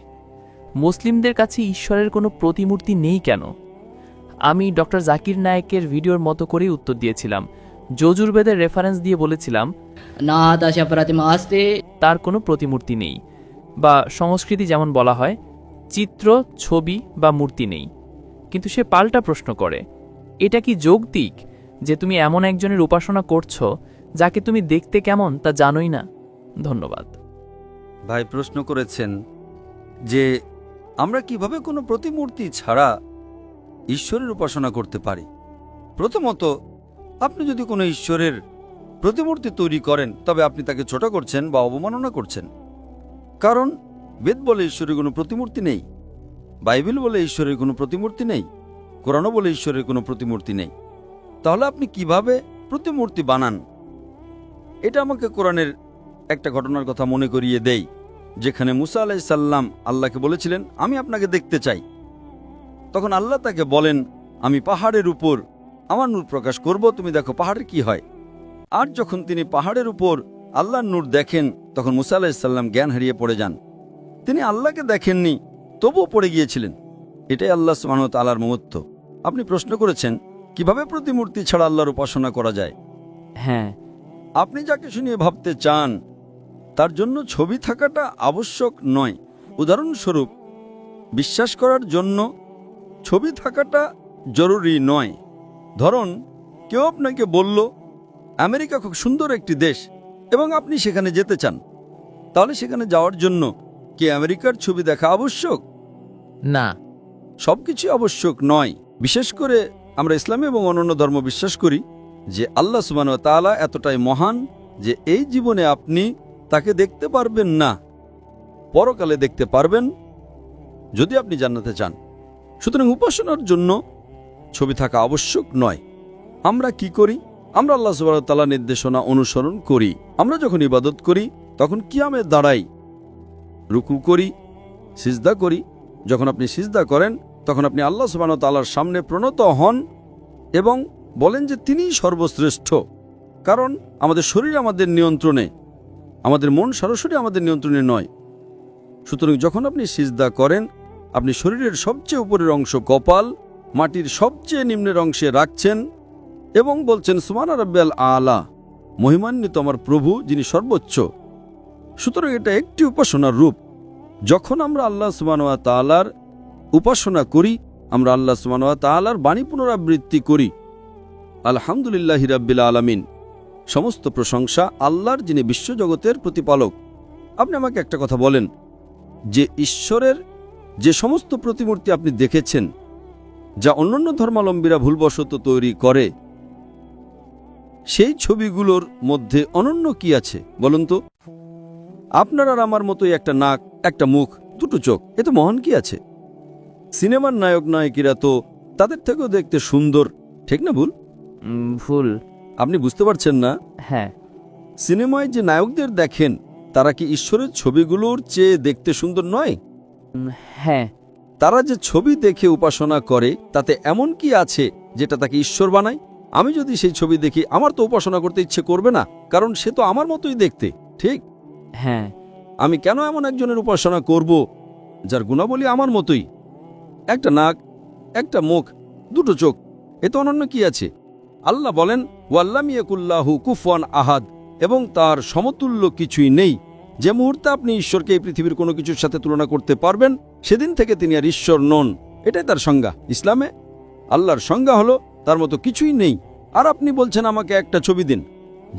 মুসলিমদের কাছে ঈশ্বরের কোনো প্রতিমূর্তি নেই কেন? আমি ডক্টর জাকির নায়েকের ভিডিওর মতো করেই উত্তর দিয়েছিলাম। যজুর্বেদের রেফারেন্স দিয়ে বলেছিলাম তার কোনো প্রতিমূর্তি নেই, বা সংস্কৃতি যেমন বলা হয় চিত্র, ছবি বা মূর্তি নেই। কিন্তু সে পাল্টা প্রশ্ন করে, এটা কি যৌক্তিক যে তুমি এমন একজনের উপাসনা করছো যাকে তুমি দেখতে কেমন তা জানোই না? ধন্যবাদ। ভাই প্রশ্ন করেছেন যে আমরা কিভাবে কোনো প্রতিমূর্তি ছাড়া ঈশ্বরের উপাসনা করতে পারি। প্রথমত, আপনি যদি কোনো ঈশ্বরের প্রতিমূর্তি তৈরি করেন তবে আপনি তাকে ছোট করছেন বা অবমাননা করছেন। কারণ বেদ বলে ঈশ্বরের কোনো প্রতিমূর্তি নেই, বাইবেল বলে ঈশ্বরের কোনো প্রতিমূর্তি নেই, কোরআনও বলে ঈশ্বরের কোনো প্রতিমূর্তি নেই। তাহলে আপনি কিভাবে প্রতিমূর্তি বানান? এটা আমাকে কোরআনের একটা ঘটনার কথা মনে করিয়ে দেয়, যেখানে মুসা আলাইহিস সালাম আল্লাহকে বলেছিলেন, আমি আপনাকে দেখতে চাই। তখন আল্লাহ তাকে বলেন, আমি পাহাড়ের উপর আমার নূর প্রকাশ করব, তুমি দেখো পাহাড়ের কি হয়। আর যখন তিনি পাহাড়ের উপর আল্লাহর নূর দেখেন তখন মুসা আলাইহিস সালাম জ্ঞান হারিয়ে পড়ে যান। তিনি আল্লাহকে দেখেননি, তবুও পড়ে গিয়েছিলেন। এটাই আল্লাহ সুবহানাহু ওয়া তাআলার মহত্ব। আপনি প্রশ্ন করেছেন কিভাবে প্রতিমূর্তি ছাড়া আল্লাহর উপাসনা করা যায়। হ্যাঁ, আপনি যাকে শুনিয়ে ভাবতে চান তার জন্য ছবি থাকাটা আবশ্যক নয়। উদাহরণস্বরূপ, বিশ্বাস করার জন্য ছবি থাকাটা জরুরি নয়। ধরুন, কেউ আপনাকে বলল আমেরিকা খুব সুন্দর একটি দেশ এবং আপনি সেখানে যেতে চান, তাহলে সেখানে যাওয়ার জন্য কি আমেরিকার ছবি দেখা আবশ্যক? না। সবকিছু আবশ্যক নয়। বিশেষ করে আমরা ইসলাম এবং অন্যান্য ধর্ম বিশ্বাস করি যে আল্লাহ সুবহানাহু ওয়া তাআলা এতটাই মহান যে এই জীবনে আপনি তাকে দেখতে পারবেন না, পরকালে দেখতে পারবেন যদি আপনি জান্নাতে চান। সুতরাং উপাসনার জন্য ছবি থাকা আবশ্যক নয়। আমরা কি করি? আমরা আল্লাহ সুবহানাহু ওয়া তাআলার নির্দেশনা অনুসরণ করি। আমরা যখন ইবাদত করি তখন কিয়ামে দাঁড়াই, রুকু করি, সিজদা করি। যখন আপনি সিজদা করেন তখন আপনি আল্লাহ সুবহানাহু ওয়া তাআলার সামনে প্রণত হন এবং বলেন যে তিনিই সর্বশ্রেষ্ঠ। কারণ আমাদের শরীর আমাদের নিয়ন্ত্রণে, আমাদের মন সরাসরি আমাদের নিয়ন্ত্রণে নয়। সুতরাং যখন আপনি সিজদা করেন আপনি শরীরের সবচেয়ে উপরের অংশ কপাল মাটির সবচেয়ে নিম্নের অংশে রাখছেন এবং বলছেন সুবহানা রাব্বিয়াল আলা, মহিমান্বিত আমার প্রভু যিনি সর্বোচ্চ। সুতরাং এটা একটি উপাসনার রূপ। যখন আমরা আল্লাহ সুবহানাহু ওয়া তাআলার উপাসনা করি আমরা আল্লাহ সুবহানাহু ওয়া তাআলার বাণী পুনরাবৃত্তি করি, আলহামদুলিল্লাহি রাব্বিল আলামিন, সমস্ত প্রশংসা আল্লাহর যিনি বিশ্বজগতের প্রতিপালক। আপনি আমাকে একটা কথা বলেন যে ঈশ্বরের যে সমস্ত প্রতিমূর্তি আপনি দেখেছেন যা অন্যান্য ধর্মাবলম্বীরা ভুলবশত তৈরি করে, সেই ছবিগুলোর মধ্যে অনন্য কি আছে বলুন তো? আপনার আর আমার মতোই একটা নাক, একটা মুখ, দুটো চোখ, এতে মহান কি আছে? সিনেমার নায়ক নায়িকারা তো তাদের থেকেও দেখতে সুন্দর, ঠিক না ভুল? ভুল। আপনি বুঝতে পারছেন না? হ্যাঁ। সিনেমায় যে নায়কদের দেখেন তারা কি ঈশ্বরের ছবিগুলোর চেয়ে দেখতে সুন্দর নয়? হ্যাঁ। তারা যে ছবি দেখে উপাসনা করে তাতে এমন কি আছে যেটা তাকে ঈশ্বর বানায়? আমি যদি সেই ছবি দেখি আমার তো উপাসনা করতে ইচ্ছে করবে না, কারণ সে তো আমার মতোই দেখতে, ঠিক? হ্যাঁ। আমি কেন এমন একজনের উপাসনা করব যার গুণাবলী আমার মতোই? একটা নাক, একটা মুখ, দুটো চোখ, এতে অনন্য কি আছে? আল্লাহ বলেন ওয়াল্লাম ইয়াকুল্লাহু কুফুয়ান আহাদ, এবং তার সমতুল্য কিছুই নেই। যে মুহূর্তে আপনি ঈশ্বরকে এই পৃথিবীর কোনো কিছুর সাথে তুলনা করতে পারবেন সেদিন থেকে তিনি আর ঈশ্বর নন। এটাই তার সংজ্ঞা। ইসলামে আল্লাহর সংজ্ঞা হলো তার মতো কিছুই নেই। আর আপনি বলছেন আমাকে একটা ছবি দিন।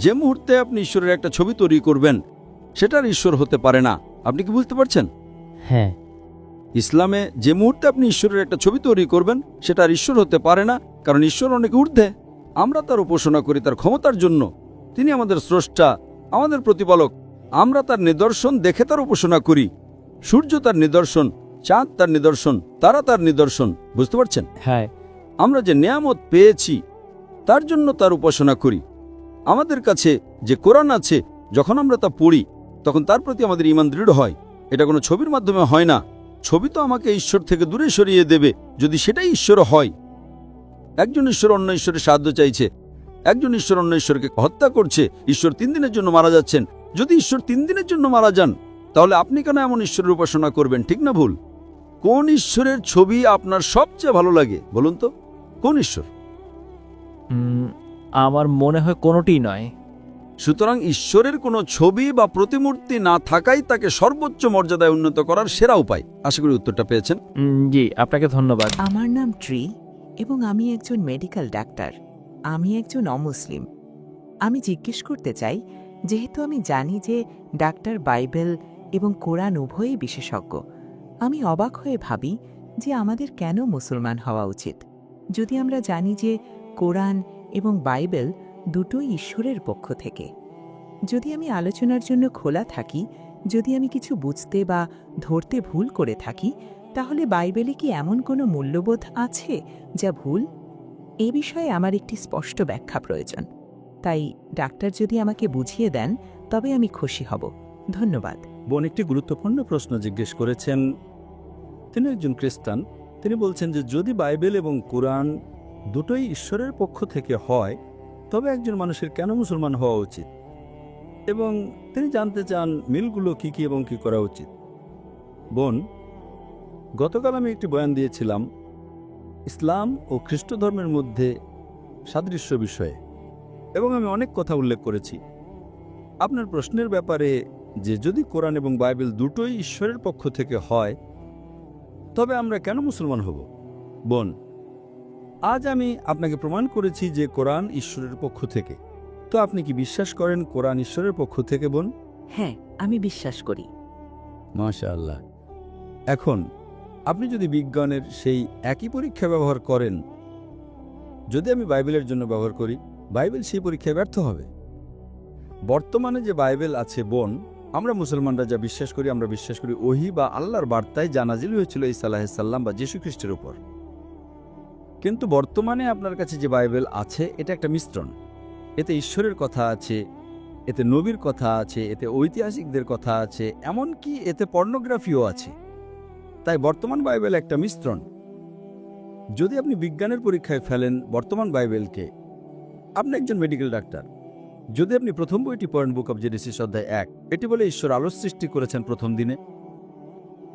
যে মুহূর্তে আপনি ঈশ্বরের একটা ছবি তৈরি করবেন সেটার ঈশ্বর হতে পারে না। আপনি কি বুঝতে পারছেন? হ্যাঁ। ইসলামে যে মুহূর্তে আপনি ঈশ্বরের একটা ছবি তৈরি করবেন সেটা আর ঈশ্বর হতে পারে না, কারণ ঈশ্বর অনেক ঊর্ধ্বে। আমরা তার উপাসনা করি তার ক্ষমতার জন্য। তিনি আমাদের স্রষ্টা, আমাদের প্রতিপালক। আমরা তার নিদর্শন দেখে তার উপাসনা করি। সূর্য তার নিদর্শন, চাঁদ তার নিদর্শন, তারা তার নিদর্শন। বুঝতে পারছেন? হ্যাঁ। আমরা যে নিয়ামত পেয়েছি তার জন্য তার উপাসনা করি। আমাদের কাছে যে কোরআন আছে যখন আমরা তা পড়ি তখন তার প্রতি আমাদের ঈমান দৃঢ় হয়। এটা কোনো ছবির মাধ্যমে হয় না। ছবি তো আমাকে ঈশ্বর থেকে দূরে সরিয়ে দেবে যদি সেটাই ঈশ্বর হয়। একজন ঈশ্বর অন্য ঈশ্বরের সাহায্য চাইছে, একজন ঈশ্বর অন্য ঈশ্বরকে হত্যা করছে, ঈশ্বর 3 দিনের জন্য মারা যাচ্ছেন। যদি ঈশ্বর 3 দিনের জন্য মারা যান তাহলে আপনি কেন এমন ঈশ্বরের উপাসনা করবেন? ঠিক না ভুল? কোন ঈশ্বরের ছবি আপনার সবচেয়ে ভালো লাগে বলুন তো? কোন ঈশ্বর? আমার মনে হয় কোনোটিই নয়। সুতরাং ঈশ্বরের কোনো ছবি বা প্রতিমূর্তি না থাকাই তাকে সর্বোচ্চ মর্যাদায় উন্নত করার সেরা উপায়। আশা করি উত্তরটা পেয়েছেন। জি, আপনাকে ধন্যবাদ। আমার নাম ট্রি এবং আমি একজন মেডিকেল ডাক্তার। আমি একজন অমুসলিম। আমি জিজ্ঞেস করতে চাই, যেহেতু আমি জানি যে ডাক্তার বাইবেল এবং কোরআন উভয়ই বিশেষজ্ঞ, আমি অবাক হয়ে ভাবি যে আমাদের কেন মুসলমান হওয়া উচিত, যদি আমরা জানি যে কোরআন এবং বাইবেল দুটোই ঈশ্বরের পক্ষ থেকে। যদি আমি আলোচনার জন্য খোলা থাকি, যদি আমি কিছু বুঝতে বা ধরতে ভুল করে থাকি, তাহলে বাইবেলে কি এমন কোনো মূল্যবোধ আছে যা ভুল? এ বিষয়ে আমার একটি স্পষ্ট ব্যাখ্যা প্রয়োজন। তাই ডাক্তার যদি আমাকে বুঝিয়ে দেন তবে আমি খুশি হব। ধন্যবাদ। বোন একটি গুরুত্বপূর্ণ প্রশ্ন জিজ্ঞেস করেছেন। তিনি একজন খ্রিস্টান। তিনি বলছেন যে যদি বাইবেল এবং কোরআন দুটোই ঈশ্বরের পক্ষ থেকে হয়, তবে একজন মানুষের কেন মুসলমান হওয়া উচিত, এবং তিনি জানতে চান মিলগুলো কি কি এবং কি করা উচিত। বোন, গতকাল আমি একটি বয়ান দিয়েছিলাম ইসলাম ও খ্রিস্ট ধর্মের মধ্যে সাদৃশ্য বিষয়ে, এবং আমি অনেক কথা উল্লেখ করেছি। আপনার প্রশ্নের ব্যাপারে যে যদি কোরআন এবং বাইবেল দুটোই ঈশ্বরের পক্ষ থেকে হয়, তবে আমরা কেন মুসলমান হব? বোন, আজ আমি আপনাকে প্রমাণ করেছি যে কোরআন ঈশ্বরের পক্ষ থেকে। তো আপনি কি বিশ্বাস করেন কোরআন ঈশ্বরের পক্ষ থেকে, বোন? হ্যাঁ, আমি বিশ্বাস করি। মাশাআল্লাহ। এখন আপনি যদি বিজ্ঞানের সেই একই পরীক্ষা ব্যবহার করেন, যদি আমি বাইবেলের জন্য ব্যবহার করি, বাইবেল সেই পরীক্ষায় ব্যর্থ হবে। বর্তমানে যে বাইবেল আছে বোন, আমরা মুসলমানরা যা বিশ্বাস করি, আমরা বিশ্বাস করি ওহী বা আল্লাহর বার্তায় যা নাজিল হয়েছিল ঈসা আলাইহিস সালাম বা যীশু খ্রিস্টের উপর। কিন্তু বর্তমানে আপনার কাছে যে বাইবেল আছে, এটা একটা মিশ্রণ। এতে ঈশ্বরের কথা আছে, এতে নবীর কথা আছে, এতে ঐতিহাসিকদের কথা আছে, এমনকি এতে পর্নোগ্রাফিও আছে। তাই বর্তমান বাইবেল একটা মিশ্রণ। যদি আপনি বিজ্ঞানের পরীক্ষায় ফেলেন বর্তমান বাইবেলকে, আপনি একজন মেডিকেল ডাক্তার, যদি আপনি প্রথম বইটি পড়েন, বুক অব জেনেসিস অধ্যায় 1, এটি বলে ঈশ্বর আলো সৃষ্টি করেছেন প্রথম দিনে।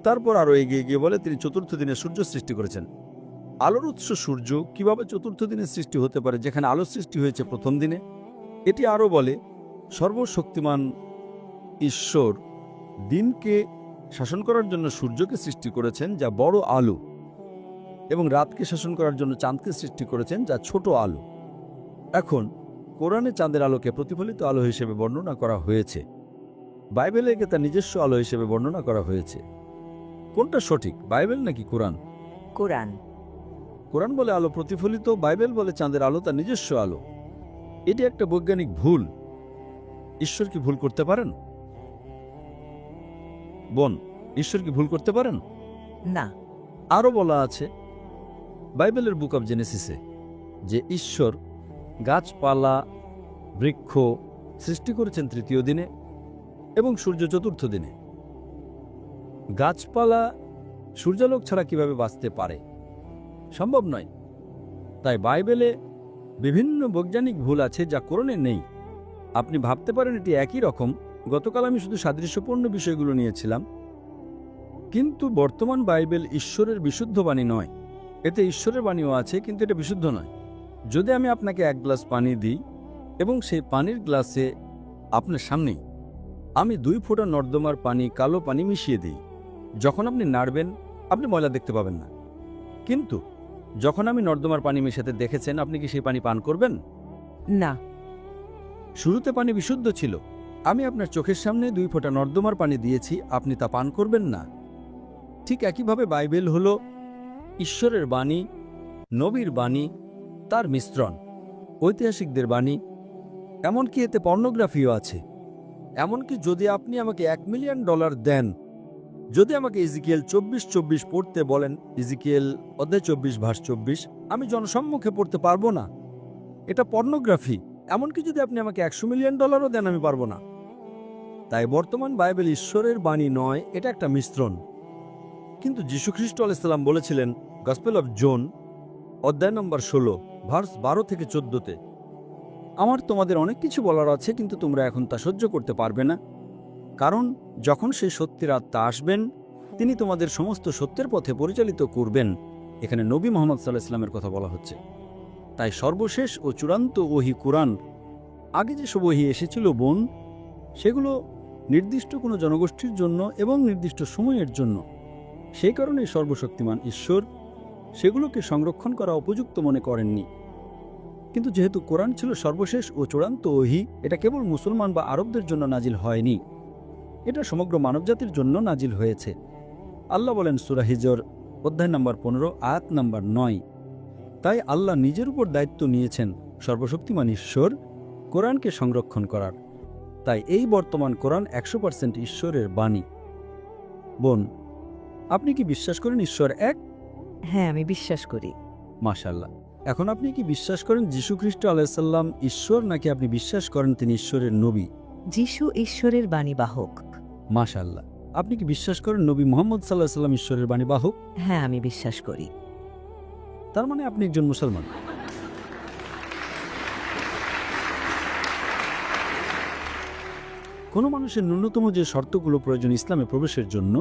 তারপর আরও এগিয়ে গিয়ে বলে তিনি চতুর্থ দিনে সূর্য সৃষ্টি করেছেন। আলোর উৎস সূর্য কিভাবে চতুর্থ দিনে সৃষ্টি হতে পারে, যেখানে আলো সৃষ্টি হয়েছে প্রথম দিনে? এটি আরও বলে সর্বশক্তিমান ঈশ্বর দিনকে শাসন করার জন্য সূর্যকে সৃষ্টি করেছেন, যা বড় আলো, এবং রাতকে শাসন করার জন্য চাঁদকে সৃষ্টি করেছেন, যা ছোট আলো। এখন কোরআনে চাঁদের আলোকে প্রতিফলিত আলো হিসেবে বর্ণনা করা হয়েছে, বাইবেলে একে তার নিজস্ব আলো হিসেবে বর্ণনা করা হয়েছে। কোনটা সঠিক, বাইবেল নাকি কোরআন? কোরআন। কোরআন বলে আলো প্রতিফলিত, বাইবেল বলে চাঁদের আলো তার নিজস্ব আলো। এটি একটা বৈজ্ঞানিক ভুল। ঈশ্বর কি ভুল করতে পারেন? বোন, ঈশ্বর কি ভুল করতে পারেন? না। আরও বলা আছে বাইবেলের বুক অব জেনেসিসে যে ঈশ্বর গাছপালা, বৃক্ষ সৃষ্টি করেছেন তৃতীয় দিনে এবং সূর্য চতুর্থ দিনে। গাছপালা সূর্যালোক ছাড়া কিভাবে বাঁচতে পারে? সম্ভব নয়। তাই বাইবেলে বিভিন্ন বৈজ্ঞানিক ভুল আছে যা কোরআনে নেই। আপনি ভাবতে পারেন এটি একই রকম। গতকাল আমি শুধু সাদৃশ্যপূর্ণ বিষয়গুলো নিয়েছিলাম, কিন্তু বর্তমান বাইবেল ঈশ্বরের বিশুদ্ধ বাণী নয়। এতে ঈশ্বরের বাণীও আছে, কিন্তু এটা বিশুদ্ধ নয়। যদি আমি আপনাকে এক গ্লাস পানি দিই এবং সেই পানির গ্লাসে আপনার সামনেই আমি 2 ফোঁটা নর্দমার পানি, কালো পানি মিশিয়ে দিই, যখন আপনি নাড়বেন আপনি ময়লা দেখতে পাবেন না। কিন্তু যখন আমি নর্দমার পানি মেশাতে দেখেছেন, আপনি কি সেই পানি পান করবেন? না। শুরুতে পানি বিশুদ্ধ ছিল। আমি আপনার চোখের সামনে 2 ফোঁটা নর্দমার পানি দিয়েছি, আপনি তা পান করবেন না। ঠিক একইভাবে বাইবেল হলো ঈশ্বরের বাণী, নবীর বাণী, তার মিশ্রণ, ঐতিহাসিকদের বাণী, এমনকি এতে পর্নোগ্রাফিও আছে। এমনকি যদি আপনি আমাকে $1 মিলিয়ন দেন, যদি আমাকে ইজিকিয়েল 24:24 পড়তে বলেন, ইজিকিয়েল অধ্যায় 24 ভার্স 24, আমি জনসম্মুখে পড়তে পারবো না। এটা পর্নোগ্রাফি। এমনকি যদি আপনি আমাকে $100 মিলিয়ন দেন, আমি পারবো না। তাই বর্তমান বাইবেল ঈশ্বরের বাণী নয়, এটা একটা মিশ্রণ। কিন্তু যীশু খ্রিস্ট আলাইহিস সালাম বলেছিলেন গসপেল অফ জন অধ্যায় নম্বর 16 ভার্স 12 থেকে 14তে, আমার তোমাদের অনেক কিছু বলার আছে, কিন্তু তোমরা এখন তা সহ্য করতে পারবে না। কারণ যখন সেই সত্যের আত্মা আসবেন, তিনি তোমাদের সমস্ত সত্যের পথে পরিচালিত করবেন। এখানে নবী মুহাম্মদ সাল্লাল্লাহু আলাইহি ওয়াসাল্লামের কথা বলা হচ্ছে। তাই সর্বশেষ ও চূড়ান্ত ওহি কোরআন। আগে যেসব ওহি এসেছিল বোন, সেগুলো নির্দিষ্ট কোনো জনগোষ্ঠীর জন্য এবং নির্দিষ্ট সময়ের জন্য। সেই কারণে সর্বশক্তিমান ঈশ্বর সেগুলোকে সংরক্ষণ করা উপযুক্ত মনে করেননি। কিন্তু যেহেতু কোরআন ছিল সর্বশেষ ও চূড়ান্ত ওহি, এটা কেবল মুসলমান বা আরবদের জন্য নাজিল হয়নি, এটা সমগ্র মানবজাতির জন্য নাজিল হয়েছে। আল্লাহ বলেন সূরা হিজর অধ্যায় নম্বর 15 আয়াত নম্বর 9। তাই আল্লাহ নিজের উপর দায়িত্ব নিয়েছেন সর্বশক্তিমান ঈশ্বর কোরআনকে সংরক্ষণ করার। তাই এই বর্তমান কোরআন 100% ঈশ্বরের বাণী। বোন, আপনি কি বিশ্বাস করেন ঈশ্বর এক? হ্যাঁ, আমি বিশ্বাস করি। মাশাআল্লাহ। এখন আপনি কি বিশ্বাস করেন যীশু খ্রিস্ট আলাইহিসসালাম ঈশ্বর, নাকি আপনি বিশ্বাস করেন তিনি ঈশ্বরের নবী? যিশু ঈশ্বরের বাণীবাহক। মাশাআল্লাহ। আপনি কি বিশ্বাস করেন নবী মুহাম্মদ সাল্লাল্লাহু আলাইহি ওয়াসাল্লাম ঈশ্বরের বাণীবাহক? হ্যাঁ, আমি বিশ্বাস করি। তার মানে আপনি একজন মুসলমান। কোনো মানুষের ন্যূনতম যে শর্তগুলো প্রয়োজন ইসলামে প্রবেশের জন্য,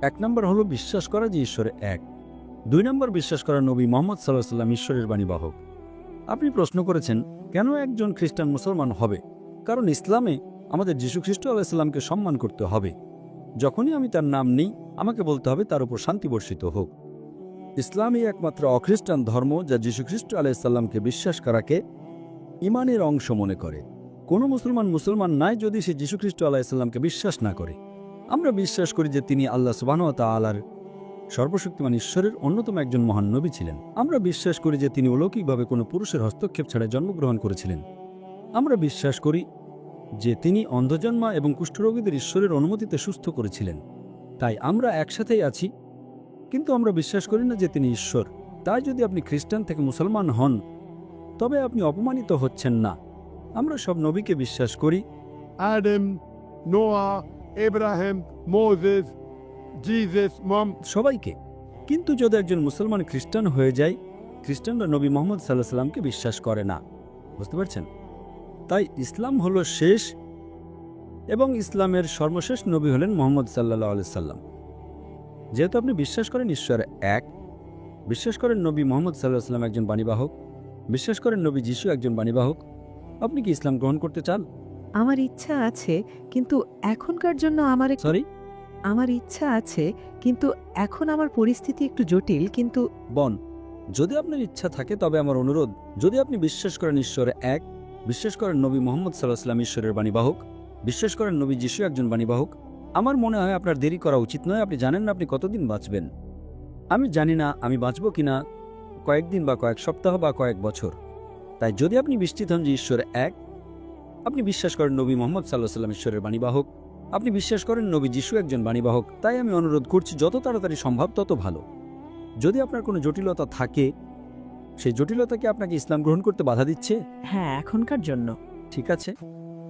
1 নম্বর হলো বিশ্বাস করা যে ঈশ্বর এক। 2 নম্বর বিশ্বাস করা নবী মুহাম্মদ সাল্লাল্লাহু আলাইহি ওয়াসাল্লাম ঈশ্বরের বাণীবাহক। আপনি প্রশ্ন করেছেন কেন একজন খ্রিস্টান মুসলমান হবে? কারণ ইসলামে আমাদের যীশু খ্রিস্ট আলাইহিস সালামকে সম্মান করতে হবে। যখনই আমি তার নাম নিই, আমাকে বলতে হবে তার উপর শান্তি বর্ষিত হোক। ইসলামই একমাত্র অখ্রিস্টান ধর্ম যা যীশু খ্রিস্ট আলাইহিস সালামকে বিশ্বাস করাকে ঈমানের অংশ মনে করে। কোনো মুসলমান নাই যদি সে যীশু খ্রিস্ট আলাইহিস সালামকে বিশ্বাস না করে। আমরা বিশ্বাস করি যে তিনি আল্লাহ সুবহানাহু ওয়া তাআলার সর্বশক্তিমান ঈশ্বরের অন্যতম একজন মহান নবী ছিলেন। আমরা বিশ্বাস করি যে তিনি অলৌকিকভাবে কোনো পুরুষের হস্তক্ষেপ ছাড়া জন্মগ্রহণ করেছিলেন। আমরা বিশ্বাস করি যে তিনি অন্ধজন্মা এবং কুষ্ঠরোগীদের ঈশ্বরের অনুমতিতে সুস্থ করেছিলেন। তাই আমরা একসাথেই আছি, কিন্তু আমরা বিশ্বাস করি না যে তিনি ঈশ্বর। তাই যদি আপনি খ্রিস্টান থেকে মুসলমান হন, তবে আপনি অপমানিত হচ্ছেন না। আমরা সব নবীকে বিশ্বাস করি, Adam, Noah, Abraham, Moses, Jesus, Muhammad. সবাইকে। কিন্তু যদি একজন মুসলমান খ্রিস্টান হয়ে যায়, খ্রিস্টানরা নবী মুহাম্মদ সাল্লাল্লাহু আলাইহি সাল্লামকে বিশ্বাস করে না। বুঝতে পারছেন? তাই ইসলাম হলো শেষ, এবং ইসলামের সর্বশেষ নবী হলেন মুহাম্মদ সাল্লাল্লাহু আলাইহি সাল্লাম। যেহেতু আপনি বিশ্বাস করেন ঈশ্বর এক, বিশ্বাস করেন নবী মুহাম্মদ সাল্লাল্লাহু আলাইহি সাল্লাম একজন বাণীবাহক, বিশ্বাস করেন নবী যিশু একজন বাণীবাহক, আপনি কি ইসলাম গ্রহণ করতে চান? আমার ইচ্ছা আছে, কিন্তু এখনকার জন্য আমার ইচ্ছা আছে, কিন্তু এখন আমার পরিস্থিতি একটু জটিল। কিন্তু বোন, যদি আপনার ইচ্ছা থাকে তবে আমার অনুরোধ, যদি আপনি বিশ্বাস করেন ঈশ্বর এক, বিশ্বাস করেন নবী মুহাম্মদ সাল্লাল্লাহু আলাইহি সাল্লাম ঈশ্বরের বাণীবাহক, বিশ্বাস করেন নবী যিশু একজন বাণীবাহক, আমার মনে হয় আপনার দেরি করা উচিত নয়। আপনি জানেন না আপনি কতদিন বাঁচবেন। আমি জানি না আমি বাঁচব কিনা, কয়েকদিন বা কয়েক সপ্তাহ বা কয়েক বছর। তাই যদি আপনি নিশ্চিত হন যে ঈশ্বর এক, আপনি বিশ্বাস করেন নবী মুহাম্মদ সাল্লাল্লাহু আলাইহি সাল্লাম ঈশ্বরের বাণীবাহক, আপনি বিশ্বাস করেন নবী যিশু একজন বাণীবাহক, তাই আমি অনুরোধ করছি যত তাড়াতাড়ি সম্ভব তত ভালো। যদি আপনার কোনো জটিলতা থাকে, সেই জটিলতা কি আপনাকে ইসলাম গ্রহণ করতে বাধা দিচ্ছে? হ্যাঁ, এখনকার জন্য। ঠিক আছে,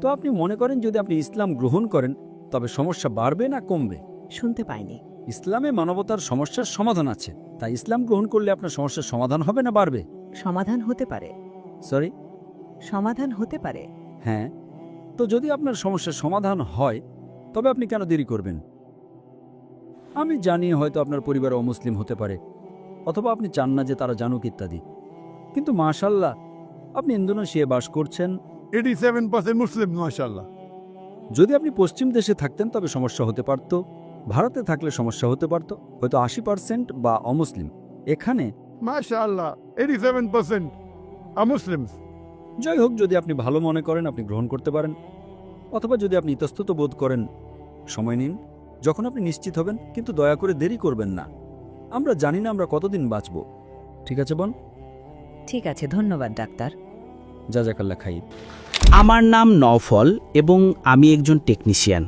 তো আপনি মনে করেন যদি আপনি ইসলাম গ্রহণ করেন তবে সমস্যা বাড়বে না কমবে? শুনতে পাইনি। ইসলামে মানবতার সমস্যার সমাধান আছে, তাই ইসলাম গ্রহণ করলে আপনার সমস্যার সমাধান হবে না বাড়বে? সমাধান হতে পারে। সরি, সমাধান হতে পারে। হ্যাঁ। তো যদি আপনার সমস্যার সমাধান হয় তবে আপনি কেন দেরি করবেন? আমি জানি হয়তো আপনার পরিবার অমুসলিম হতে পারে, অথবা আপনি চান না যে তারা জানুক ইত্যাদি, কিন্তু মাশাআল্লাহ আপনি ইন্দোনেশিয়ায় বাস করছেন, 87% Muslim, mashallah. যদি আপনি পশ্চিম দেশে থাকতেন তবে সমস্যা হতে পারত, ভারতে থাকলে সমস্যা হতে পারত, হয়তো 80% বা অমুসলিম। এখানে Mashallah, 87% are Muslims. যাই হোক, যদি আপনি ভালো মনে করেন আপনি গ্রহণ করতে পারেন, অথবা যদি আপনি ইতস্তত বোধ করেন সময় নিন যখন আপনি নিশ্চিত হবেন, কিন্তু দয়া করে দেরি করবেন না। আমরা জানি না আমরা কতদিন বাঁচব। ঠিক আছে বোন? ঠিক আছে, ধন্যবাদ ডাক্তার। জাযাকাল্লাহ খাইর। আমার নাম নওফল এবং আমি একজন টেকনিশিয়ান।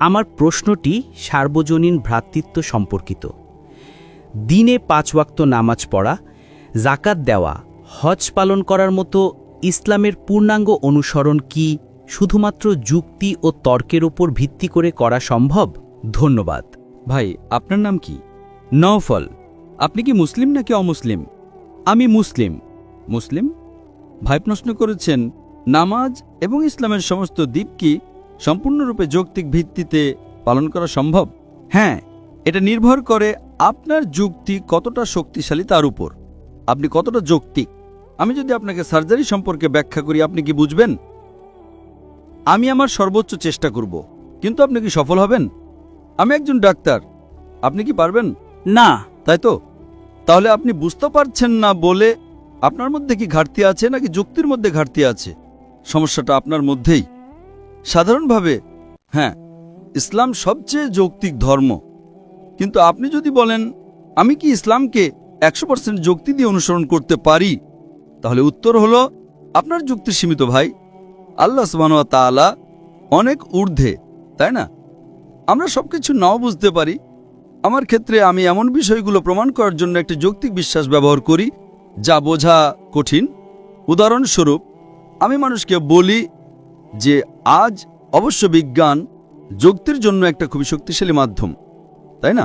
আমার প্রশ্নটি সার্বজনীন ভ্রাতৃত্ব সম্পর্কিত। দিনে 5 ওয়াক্ত নামাজ পড়া, যাকাত দেওয়া, হজ পালন করার মতো ইসলামের পূর্ণাঙ্গ অনুসরণ কি শুধুমাত্র যুক্তি ও তর্কের উপর ভিত্তি করে করা সম্ভব? ধন্যবাদ। ভাই, আপনার নাম কি? নওফল। আপনি কি মুসলিম নাকি অমুসলিম? আমি মুসলিম। মুসলিম? ভাই প্রশ্ন করেছেন নামাজ এবং ইসলামের সমস্ত দিক কি সম্পূর্ণরূপে যৌক্তিক ভিত্তিতে পালন করা সম্ভব? হ্যাঁ, এটা নির্ভর করে আপনার যুক্তি কতটা শক্তিশালী তার উপর। আপনি কতটা যৌক্তিক। আমি যদি আপনাকে সার্জারি সম্পর্কে ব্যাখ্যা করি আপনি কি বুঝবেন? আমি আমার সর্বোচ্চ চেষ্টা করব, কিন্তু আপনি কি সফল হবেন? আমি একজন ডাক্তার, আপনি কি পারবেন? না। তাই তো? তাহলে আপনি বুঝতে পারছেন না বলে আপনার মধ্যে কি ঘাটতি আছে নাকি যুক্তির মধ্যে ঘাটতি আছে? সমস্যাটা আপনার মধ্যেই। সাধারণভাবে হ্যাঁ, ইসলাম সবচেয়ে যৌক্তিক ধর্ম, কিন্তু আপনি যদি বলেন আমি কি ইসলামকে 100% যুক্তি দিয়ে অনুসরণ করতে পারি, তাহলে উত্তর হলো আপনার যুক্তি সীমিত ভাই। আল্লাহ সুবহানাহু ওয়া তাআলা অনেক ঊর্ধ্বে, তাই না? আমরা সবকিছু নাও বুঝতে পারি। আমার ক্ষেত্রে আমি এমন বিষয়গুলো প্রমাণ করার জন্য একটি যৌক্তিক বিশ্বাস ব্যবহার করি যা বোঝা কঠিন। উদাহরণস্বরূপ আমি মানুষকে বলি যে আজ অবশ্য বিজ্ঞান যুক্তির জন্য একটা খুবই শক্তিশালী মাধ্যম, তাই না?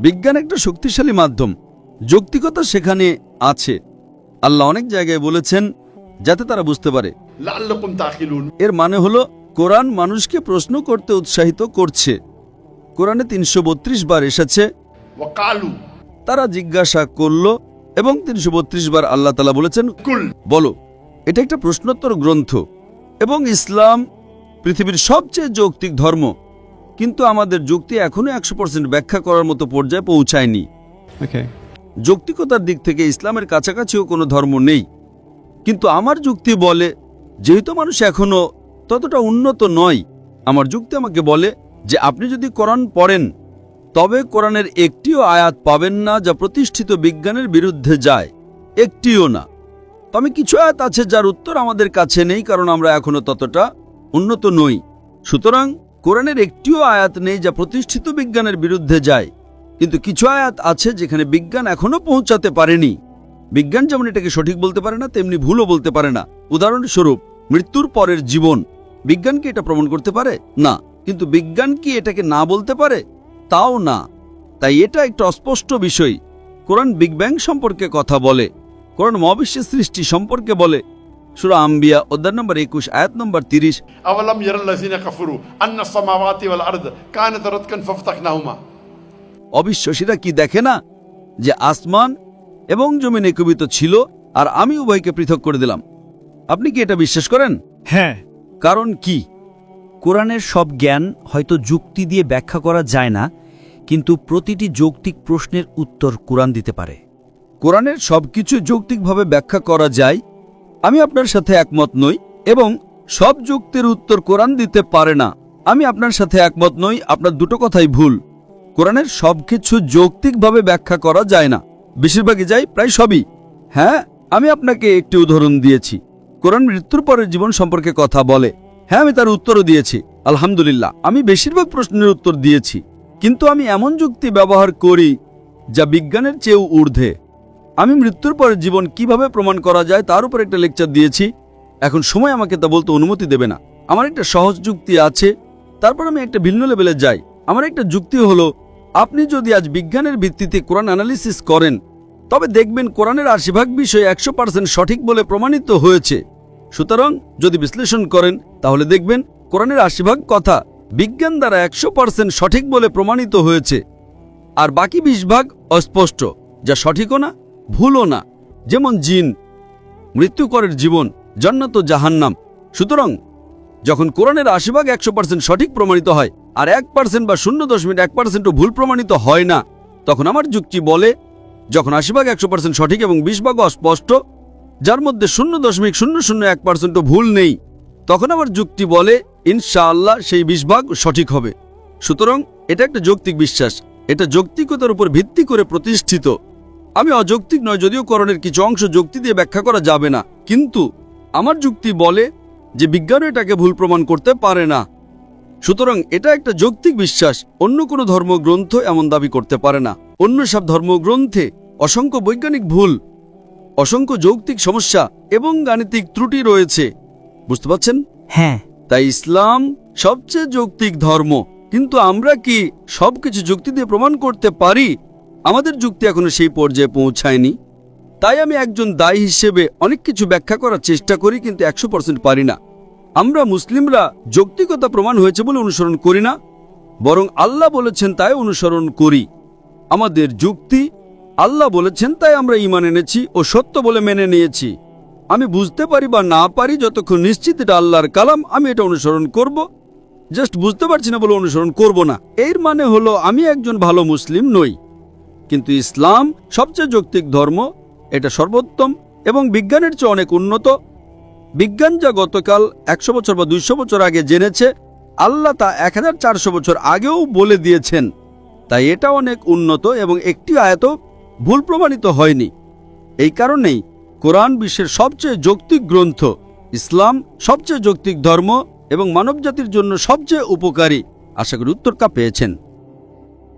বিজ্ঞান একটা শক্তিশালী মাধ্যম, যৌক্তিকতা সেখানে আছে। আল্লাহ অনেক জায়গায় বলেছেন যাতে তারা বুঝতে পারে। লাআল্লাকুম তাকিলুন। এর মানে হলো কোরআন মানুষকে প্রশ্ন করতে উৎসাহিত করছে। কোরআনে 332 বার এসেছে ওয়াকালু, তারা জিজ্ঞাসা করল, এবং 332 বার আল্লাহ তাআলা বলেছেন কুল, বলো। এটা একটা প্রশ্নোত্তর গ্রন্থ, এবং ইসলাম পৃথিবীর সবচেয়ে যৌক্তিক ধর্ম, কিন্তু আমাদের যুক্তি এখনো 100% ব্যাখ্যা করার মতো পর্যায়ে পৌঁছায়নি। যৌক্তিকতার দিক থেকে ইসলামের কাছাকাছিও কোনো ধর্ম নেই, কিন্তু আমার যুক্তি বলে যেহেতু মানুষ এখনো ততটা উন্নত নয়, আমার যুক্তি আমাকে বলে যে আপনি যদি কোরআন পড়েন তবে কোরআনের একটিও আয়াত পাবেন না যা প্রতিষ্ঠিত বিজ্ঞানের বিরুদ্ধে যায়, একটিও না। তবে কিছু আয়াত আছে যার উত্তর আমাদের কাছে নেই, কারণ আমরা এখনো ততটা উন্নত নই। সুতরাং কোরআনের একটিও আয়াত নেই যা প্রতিষ্ঠিত বিজ্ঞানের বিরুদ্ধে যায়, কিন্তু কিছু আয়াত আছে যেখানে বিজ্ঞান এখনো পৌঁছাতে পারেনি। বিজ্ঞান যেমন এটাকে সঠিক বলতে পারে না, তেমনি ভুলও বলতে পারে না। উদাহরণস্বরূপ মৃত্যুর পরের জীবন, বিজ্ঞান কি এটা প্রমাণ করতে পারে? না। কিন্তু বিজ্ঞান কি এটাকে না বলতে পারে? তাও না। তাই এটা একটা অস্পষ্ট বিষয়। কোরআন বিগ ব্যাং সম্পর্কে কথা বলে, কোরআন মহাবিশ্বের সৃষ্টি সম্পর্কে বলে। সূরা আম্বিয়া অধ্যায় নম্বর 21 আয়াত নম্বর 30। আওয়ালাম ইয়ারাল্লাযিনা কাফারু আন্না আস-সামাওয়াতি ওয়াল আরদ কানাত রাতকান ফাফতাহনাহুমা। অবিশ্বাসীরা কি দেখে না যে আসমান এবং জমিন একীভূত ছিল আর আমি উভয়কে পৃথক করে দিলাম? আপনি কি এটা বিশ্বাস করেন? হ্যাঁ। কারণ কি? কোরআনের সব জ্ঞান হয়তো যুক্তি দিয়ে ব্যাখ্যা করা যায় না, কিন্তু প্রতিটি যৌক্তিক প্রশ্নের উত্তর কোরআন দিতে পারে। কোরআনের সবকিছু যৌক্তিকভাবে ব্যাখ্যা করা যায়, আমি আপনার সাথে একমত নই, এবং সব যুক্তির উত্তর কোরআন দিতে পারে না, আমি আপনার সাথে একমত নই। আপনার দুটো কথাই ভুল। কোরআনের সবকিছু যৌক্তিকভাবে ব্যাখ্যা করা যায় না, বেশিরভাগই যায়, প্রায় সবই। হ্যাঁ, আমি আপনাকে একটি উদাহরণ দিয়েছি। কোরআন মৃত্যুর পরের জীবন সম্পর্কে কথা বলে। হ্যাঁ, আমি তার উত্তরও দিয়েছি, আলহামদুলিল্লাহ। আমি বেশিরভাগ প্রশ্নের উত্তর দিয়েছি, কিন্তু আমি এমন যুক্তি ব্যবহার করি যা বিজ্ঞানের চেয়েও ঊর্ধ্বে। আমি মৃত্যুর পরের জীবন কিভাবে প্রমাণ করা যায় তার উপর একটা লেকচার দিয়েছি। এখন সময় আমাকে তা বলতে অনুমতি দেবে না। আমার একটা সহজ যুক্তি আছে, তারপর আমি একটা ভিন্ন লেভেলে যাই। আমার একটা যুক্তি হলো, আপনি যদি আজ বিজ্ঞানের ভিত্তিতে কোরআন অ্যানালিসিস করেন তবে দেখবেন কোরআনের 80% বিষয় 100% সঠিক বলে প্রমাণিত হয়েছে। সুতরাং যদি বিশ্লেষণ করেন তাহলে দেখবেন কোরআনের 80% কথা বিজ্ঞান দ্বারা 100% সঠিক বলে প্রমাণিত হয়েছে, আর বাকি 20% অস্পষ্ট, যা সঠিকও না ভুলও না। যেমন জিন, মৃত্যুকরের জীবন, জান্নাত ও জাহান্নাম। সুতরাং যখন কোরআনের 80% 100% সঠিক প্রমাণিত হয় আর 1% বা 0.1% ভুল প্রমাণিত হয় না, তখন আমার যুক্তি বলে যখন 80% 100% সঠিক এবং 20% অস্পষ্ট, যার মধ্যে 0.001% ভুল নেই, তখন আমার যুক্তি বলে ইনশাআল্লাহ সেই 20% সঠিক হবে। সুতরাং এটা একটা যৌক্তিক বিশ্বাস, এটা যৌক্তিকতার উপর ভিত্তি করে প্রতিষ্ঠিত। আমি অযৌক্তিক নয়, যদিও কোরআনের কিছু অংশ যুক্তি দিয়ে ব্যাখ্যা করা যাবে না, কিন্তু আমার যুক্তি বলে যে বিজ্ঞানও এটাকে ভুল প্রমাণ করতে পারে না। সুতরাং এটা একটা যৌক্তিক বিশ্বাস। অন্য কোনো ধর্মগ্রন্থ এমন দাবি করতে পারে না। অন্য সব ধর্মগ্রন্থে অসংখ্য বৈজ্ঞানিক ভুল, অসংখ্য যৌক্তিক সমস্যা এবং গাণিতিক ত্রুটি রয়েছে। বুঝতে পারছেন? হ্যাঁ। তাই ইসলাম সবচেয়ে যৌক্তিক ধর্ম, কিন্তু আমরা কি সবকিছু যুক্তি দিয়ে প্রমাণ করতে পারি? আমাদের যুক্তি এখনো সেই পর্যায়ে পৌঁছায়নি। তাই আমি একজন দায়ী হিসেবে অনেক কিছু ব্যাখ্যা করার চেষ্টা করি, কিন্তু 100% পারি না। আমরা মুসলিমরা যৌক্তিকতা প্রমাণ হয়েছে বলে অনুসরণ করি না, বরং আল্লাহ বলেছেন তাই অনুসরণ করি। আমাদের যুক্তি আল্লাহ বলেছেন তাই আমরা ঈমান এনেছি ও সত্য বলে মেনে নিয়েছি। আমি বুঝতে পারি বা না পারি, যতক্ষণ নিশ্চিত এটা আল্লাহর কালাম আমি এটা অনুসরণ করব। জাস্ট বুঝতে পারছি না বলে অনুসরণ করব না, এর মানে হলো আমি একজন ভালো মুসলিম নই। কিন্তু ইসলাম সবচেয়ে যৌক্তিক ধর্ম, এটা সর্বোত্তম এবং বিজ্ঞানের চেয়ে অনেক উন্নত। বিজ্ঞান যা গতকাল 100 বছর বা 200 বছর আগে জেনেছে, আল্লাহ তা 1400 বছর আগেও বলে দিয়েছেন। তাই এটা অনেক উন্নত এবং একটি আয়াতও ভুল প্রমাণিত হয়নি। এই কারণেই কোরআন বিশ্বের সবচেয়ে যৌক্তিক গ্রন্থ, ইসলাম সবচেয়ে যৌক্তিক ধর্ম এবং মানবজাতির জন্য সবচেয়ে উপকারী। আশা করি উত্তরটা পেয়েছেন।